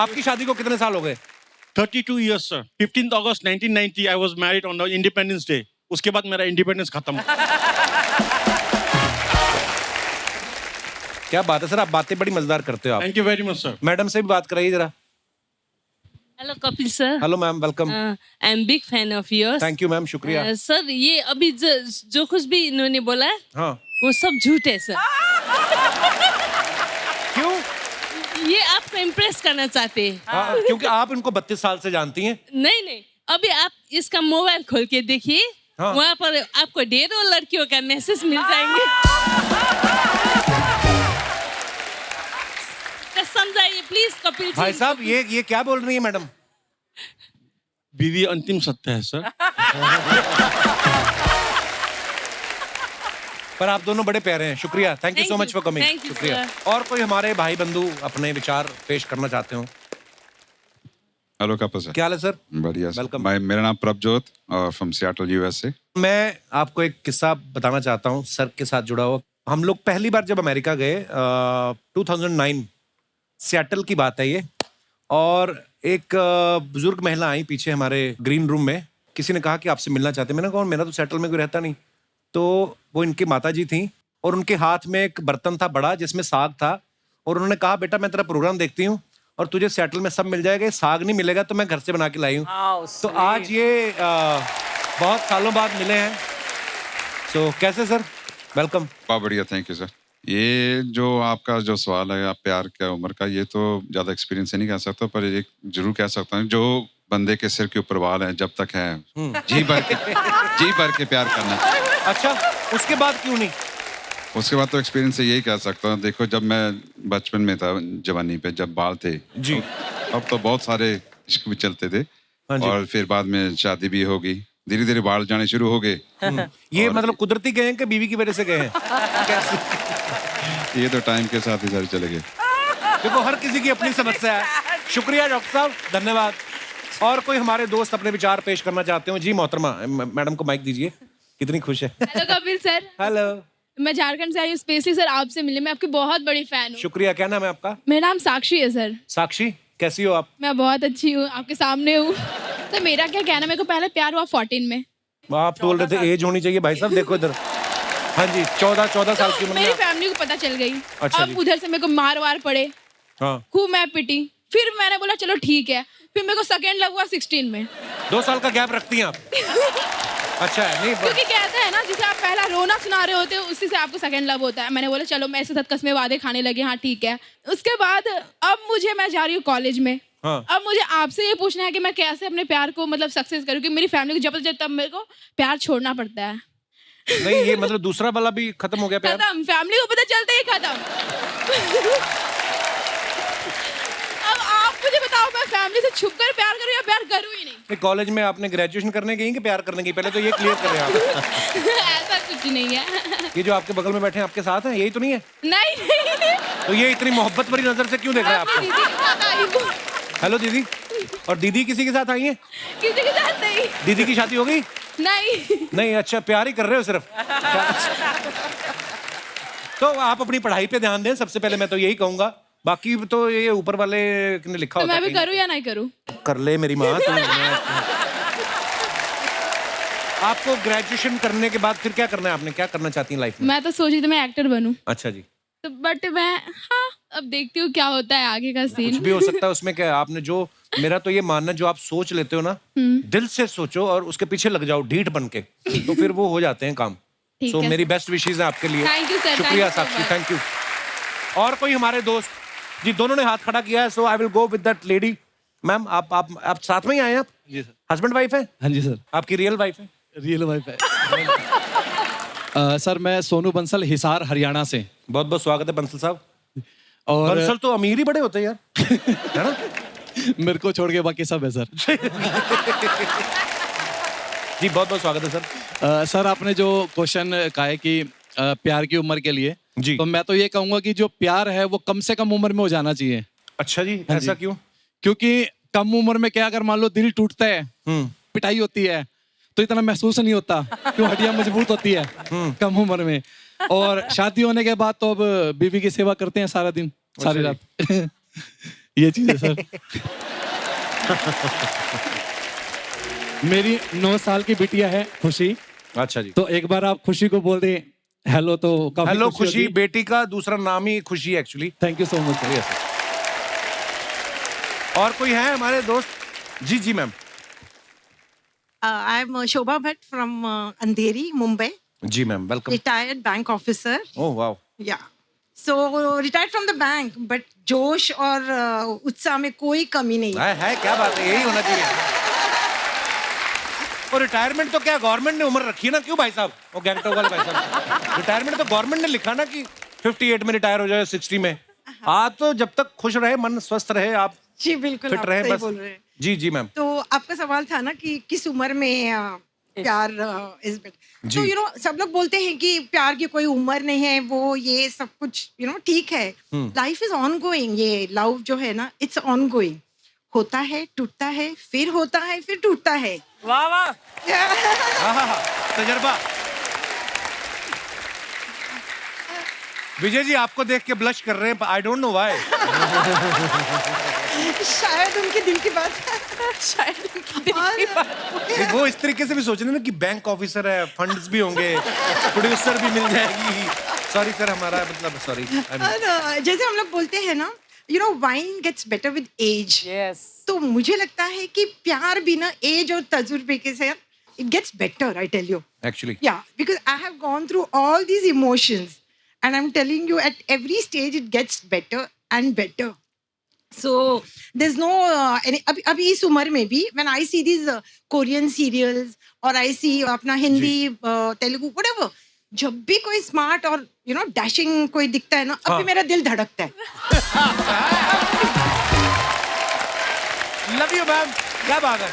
आपकी शादी को कितने साल हो गए? 32 years, sir. 15th August 1990, I was married on the Independence Day. उसके बाद मेरा इंडिपेंडेंस खत्म. क्या बात है सर, आप बातें बड़ी मजेदार करते हो आप. Thank you very much, sir. Madam से भी बात कराइए जरा. Hello Kapil sir. Hello ma'am, welcome. I am big fan of yours. Thank you ma'am, शुक्रिया. सर ये अभी जो कुछ भी इन्होंने बोला हाँ. वो सब झूठ है सर. क्यों? ये आपको इम्प्रेस करना चाहते हैं. हाँ, क्योंकि आप इनको 32 साल से जानती हैं. नहीं अभी आप इसका मोबाइल खोल के देखिए. हाँ. वहाँ पर आपको ढेरों लड़कियों का मैसेज मिल जाएंगे. तो समझाइए प्लीज कपिल जी. भाई साहब ये क्या बोल रही है मैडम? बीवी अंतिम सत्य है सर. पर आप दोनों बड़े प्यारे हैं. शुक्रिया. Thank you Thank so much you. For coming. Thank you, शुक्रिया. sir. और कोई हमारे भाई बंधु अपने विचार पेश करना चाहते हो? Hello Kapil sir. क्या हाल है सर? बढ़िया सर. Welcome. मेरा नाम प्रभजोत और फ्रॉम सियाटल यूएसए. मैं आपको एक किस्सा बताना चाहता हूँ सर के साथ जुड़ा हुआ. हम लोग पहली बार जब अमेरिका गए 2009 सियाटल की बात है ये. और एक बुजुर्ग महिला आई पीछे हमारे ग्रीन रूम में. किसी ने कहा कि आपसे मिलना चाहते हैं. मैंने कहा मेरा तो सियाटल में कोई रहता नहीं. तो वो इनकी माताजी थी और उनके हाथ में एक बर्तन था बड़ा जिसमें साग था. और उन्होंने कहा बेटा मैं तेरा प्रोग्राम देखती हूँ और तुझे सियाटल में सब मिल जाएगा, ये साग नहीं मिलेगा तो मैं घर से बना के लाई हूँ. तो आज ये बहुत सालों बाद मिले हैं. तो कैसे सर? वेलकम. बहुत बढ़िया. Thank you sir. ये जो आपका जो सवाल है आप प्यार क्या उम्र का, ये तो ज़्यादा एक्सपीरियंस से नहीं कह सकता, पर एक जरूर कह सकता हूँ जो बंदे के सिर के ऊपर बाल है जब तक है जी भर के प्यार करना. अच्छा, उसके बाद क्यों नहीं? उसके बाद तो एक्सपीरियंस से यही कह सकता हूँ. देखो जब मैं बचपन में था, जवानी पे जब बाल थे जी, अब तो बहुत सारे इश्क भी चलते थे. हाँ जी. और फिर बाद में शादी भी हो गई, धीरे धीरे बाल जाने शुरू हो गए. ये मतलब कुदरती गए हैं कि बीवी की वजह से गए हैं? कैसे? ये तो टाइम के साथ ही सारे चले गए. देखो हर किसी की अपनी समस्या है. शुक्रिया डॉक्टर साहब, धन्यवाद. और कोई हमारे दोस्त अपने विचार पेश करना चाहते हो? जी मोहतरमा, मैडम को माइक दीजिए. कितनी खुश है. Hello Kapil sir. हेलो. मैं झारखंड से आई हूँ स्पेशली सर आपसे मिलने. मैं आपकी बहुत बड़ी फैन हूँ. शुक्रिया. क्या नाम है आपका? मेरा नाम साक्षी है सर. साक्षी, कैसी हो आप? मैं बहुत अच्छी हूँ, आपके सामने हूँ. तो मेरा क्या कहना, मेरे को पहले प्यार हुआ 14 में. आप बोल रहे थे एज होनी चाहिए. भाई साहब देखो इधर. हाँ जी, 14 साल की उम्र मेरी में. फैमिली को पता चल गई. अच्छा अब जी. उधर से मेरे को मार वार पड़े, हाँ. खूब मैं पिटी. फिर मैंने बोला चलो ठीक है. फिर मेरे को सेकेंड लव हुआ 16 में. 2 साल का गैप रखती हैं आप? अच्छा है. नहीं क्योंकि कहते हैं ना जिसे आप पहला रोना सुना रहे होते हो उसी से आपको सेकंड लव होता है. मैंने बोला चलो मैं इसके साथ कसमें वादे खाने लगी. हाँ ठीक है. उसके बाद अब मैं जा रही हूँ कॉलेज में. हाँ. अब मुझे आपसे ये पूछना है कि मैं कैसे अपने प्यार को मतलब सक्सेस करूँ, क्योंकि मेरी फैमिली को जब तब मेरे को प्यार छोड़ना पड़ता है. नहीं, ये मतलब दूसरा वाला भी खत्म हो गया प्यार? खत्म. फैमिली को पता चलता ही खत्म. अब आप मुझे बताओ मैं फैमिली से छुप कर प्यार करूँ या प्यार करूँ ही नहीं? कॉलेज में आपने ग्रेजुएशन करने गई कि प्यार करने गई? पहले तो ये क्लियर करें आप. ऐसा कुछ नहीं है. ये जो आपके बगल में बैठे हैं आपके साथ हैं, यही तो नहीं है? नहीं. तो ये इतनी मोहब्बत भरी नजर से क्यों देख रहे हैं अपनी आपको? दीदी के साथ आई हूँ. हेलो दीदी. और दीदी किसी के साथ आई है? किसी के साथ नहीं. दीदी की शादी हो गई? नहीं. नहीं. अच्छा, प्यार ही कर रहे हो सिर्फ. तो आप अपनी पढ़ाई पे ध्यान दें सबसे पहले, मैं तो यही कहूंगा. बाकी तो ये ऊपर वाले ने लिखा तो होता मैं भी है. करूँ या नहीं करूँ? कर ले मेरी माँ. आपको ग्रेजुएशन करने के बाद फिर क्या करना है? आपने क्या करना चाहती हैं लाइफ में? मैं तो सोची थी मैं एक्टर बनूं. अच्छा जी. तो बट मैं हाँ अब देखती हूँ क्या होता है आगे का कुछ सीन. भी हो सकता है उसमें. क्या आपने जो, मेरा तो ये मानना है, जो आप सोच लेते हो ना, दिल से सोचो और उसके पीछे लग जाओ ढीठ बन के, तो फिर वो हो जाते हैं काम. ठीक सो है. मेरी बेस्ट विशेष है आपके लिए. Thank you, sir. शुक्रिया Thank you so Sakshi. much. Thank you. और कोई हमारे दोस्त? जी, दोनों ने हाथ खड़ा किया है. So I will go with that lady. Ma'am आप साथ में ही आए हैं? आप जी सर. हस्बैंड वाइफ है? हाँ जी सर. आपकी रियल वाइफ है? रियल वाइफ है. सर मैं सोनू बंसल, हिसार हरियाणा से. बहुत बहुत स्वागत है बंसल साहब. और बंसल तो अमीर ही बड़े होते हैं यार. है ना? मेरे को छोड़ के बाकी सब है सर. जी बहुत बहुत स्वागत है सर. सर आपने जो क्वेश्चन कहा है कि प्यार की उम्र के लिए, जी, तो मैं तो ये कहूंगा कि जो प्यार है वो कम से कम उम्र में हो जाना चाहिए. अच्छा जी. हाँ ऐसा जी. क्यों? क्योंकि कम उम्र में क्या, अगर मान लो दिल टूटता है, पिटाई होती है, तो इतना महसूस नहीं होता, क्यों हड्डियां मजबूत होती है कम उम्र में. और शादी होने के बाद तो अब बीवी की सेवा करते हैं सारा दिन सारी रात ये चीज है सर। मेरी 9 साल की बिटिया है खुशी। अच्छा जी। तो एक बार आप खुशी को बोल दें हेलो तो काफी हेलो खुशी खुशी, होगी। बेटी का दूसरा नाम ही Khushi actually. Thank you so much. और कोई है हमारे दोस्त? जी जी ma'am. I am Shobha Bhatt from Andheri, Mumbai. जी ma'am, welcome. Retired bank officer. Oh wow. Yeah. So retired from the bank, but जोश और उत्साह में कोई कमी नहीं है क्या बात है, यही होना चाहिए। और रिटायरमेंट तो क्या गवर्नमेंट ने उम्र रखी है ना, क्यों भाई साहब? वो गैंगटॉक वाले भाई साहब, रिटायरमेंट तो गवर्नमेंट ने लिखा ना कि 58 में रिटायर हो जाए, 60 में। आप तो जब तक खुश रहे, मन स्वस्थ रहे, आप जी बिल्कुल फिट आप रहे सही बस। बोल रहे हैं। जी जी मैम। तो आपका सवाल था ना कि किस उम्र में प्यार इज बेटर। जी। तो सब लोग बोलते हैं कि प्यार की कोई उम्र नहीं है, वो ये सब कुछ ठीक है। लाइफ इज ऑन गोइंग, ये लव जो है ना, इट्स ऑन गोइंग। होता है, टूटता है, फिर होता है, फिर टूटता है। वाह वाह। तजर्बा। विजय जी आपको देख के ब्लश कर रहे हैं, आई डोंट नो व्हाई। शायद उनके दिल की बात शायद उनके दिल की बात। वो इस तरीके से भी सोच रहे हैं ना कि बैंक ऑफिसर है, फंड्स भी होंगे, प्रोड्यूसर भी मिल जाएगी। सॉरी सर, हमारा मतलब सॉरी। जैसे हम लोग बोलते हैं ना, wine gets better with age. तो मुझे लगता है कि प्यार भी ना एज और तजुर्बे के साथ it gets better, I tell you. Actually. Yeah, because I have gone through all these emotions and I'm telling you at every stage it gets better and better. So there's no अभी इस उम्र में भी when I see these Korean serials or I see अपना Hindi Telugu whatever, जब भी कोई smart और डैशिंग कोई दिखता है ना, अभी मेरा दिल धड़कता है। लव यू मैम, क्या बात है।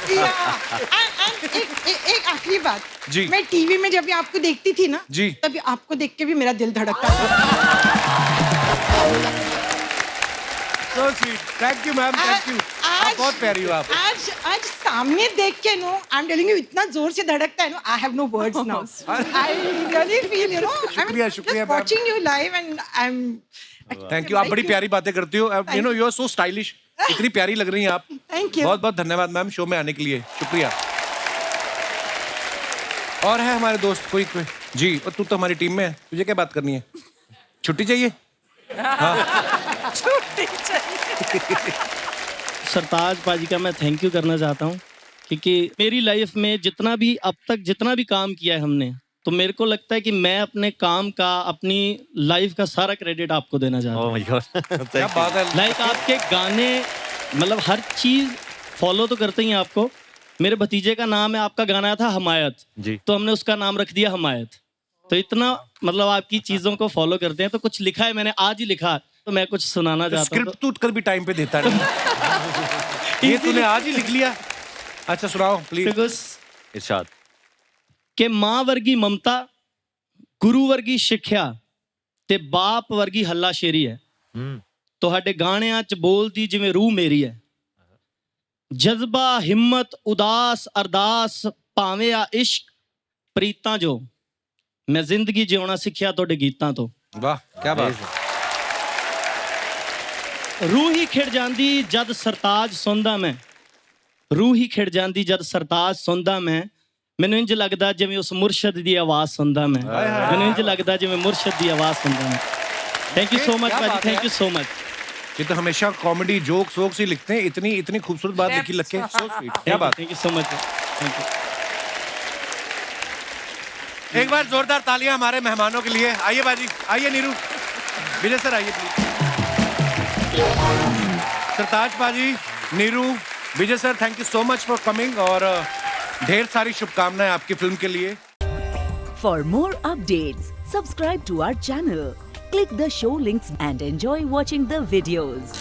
एक आखिरी बात जी। मैं टीवी में जब भी आपको देखती थी ना जी, तभी आपको देख के भी मेरा दिल धड़कता था। So sweet. Thank you ma'am, thank you. आप बहुत प्यारी हो आप। आज सामने देख के आई एम टेलिंग यू, इतना जोर से धड़कता है ना, I have no words now. I really feel शुक्रिया शुक्रिया ma'am. Watching you live and I am thank you, आप बड़ी प्यारी बातें करती हो। यू आर सो स्टाइलिश, इतनी प्यारी लग रही हैं आप। Thank you. बहुत बहुत धन्यवाद मैम शो में आने के लिए, शुक्रिया। और है हमारे दोस्त कोई जी? और तू तो हमारी टीम में है, तुझे क्या बात करनी है? छुट्टी चाहिए? छुट्टी चाहिए। सरताज पाजी का मैं थैंक यू करना चाहता हूँ, क्योंकि मेरी लाइफ में जितना भी अब तक जितना भी काम किया है हमने, तो मेरे को लगता है कि मैं अपने काम का, अपनी लाइफ का सारा क्रेडिट आपको देना चाहता हूँ। क्या बात है। लाइक आपके गाने, मतलब हर चीज फॉलो तो करते ही हैं आपको। मेरे भतीजे का नाम है, आपका गाना था हमायत जी, तो हमने उसका नाम रख दिया हमायत। तो इतना मतलब आपकी चीजों को फॉलो करते हैं। तो कुछ लिखा है, मैंने आज ही लिखा, तो मैं कुछ सुनाना चाहता हूँ। स्क्रिप्ट तू कल भी टाइम पे देता नहीं। ये तूने आज ही लिख लिया? अच्छा सुनाओ प्लीज। इरशाद। कि मां वर्गी ममता, गुरु वर्गी सिੱਖਿਆ ਤੇ ਬਾਪ ਵਰਗੀ ਹੱਲਾ ਸ਼ੇਰੀ ਹੈ। ਤੁਹਾਡੇ ਗਾਣਿਆਂ 'ਚ ਬੋਲਦੀ ਜਿਵੇਂ ਰੂਹ ਮੇਰੀ ਹੈ। ਜਜ਼ਬਾ, ਹਿੰਮਤ, ਉਦਾਸ, ਅਰਦਾਸ, ਭਾਵੇਂ ਆ ਇਸ਼ਕ, ਪ੍ਰੀਤਾਂ ਜੋ ਮੈਂ ਜ਼ਿੰਦਗੀ ਜਿਉਣਾ ਸਿੱਖਿਆ ਤੁਹਾਡੇ ਗੀਤਾਂ ਤੋਂ। ਵਾਹ ਕੀ ਬਾਤ ਹੈ। रूह ही खिड़ जांदी जद सरताज सुनदा मैं, रूह ही खिड़ जांदी जद सरताज सुनदा मैं। ਮੈਨੂੰ ਇੰਜ ਲੱਗਦਾ ਜਿਵੇਂ ਉਸ ਮੁਰਸ਼ਦ ਦੀ ਆਵਾਜ਼ ਸੁਣਦਾ ਮੈਂ। ਮੈਨੂੰ ਇੰਜ ਲੱਗਦਾ ਜਿਵੇਂ ਮੁਰਸ਼ਦ ਦੀ ਆਵਾਜ਼ ਸੁਣਦਾ ਮੈਂ। थैंक यू सो मच भाजी, थैंक यू सो मच। ये तो हमेशा कॉमेडी जोक्स वोक्स ही लिखते हैं, इतनी इतनी खूबसूरत बात लिखी लग के। सो स्वीट, क्या बात। Thank you so much, thank you. एक बार जोरदार तालियां हमारे मेहमानों के लिए। आइए बाजी, आइए नीरू, विजय सर आइए प्लीज। सरताज बाजी, Neeru, Vijay sir, thank you so much for coming और ढेर सारी शुभकामनाएं आपकी फिल्म के लिए। For more updates, subscribe to our channel, click the show links and enjoy watching the videos.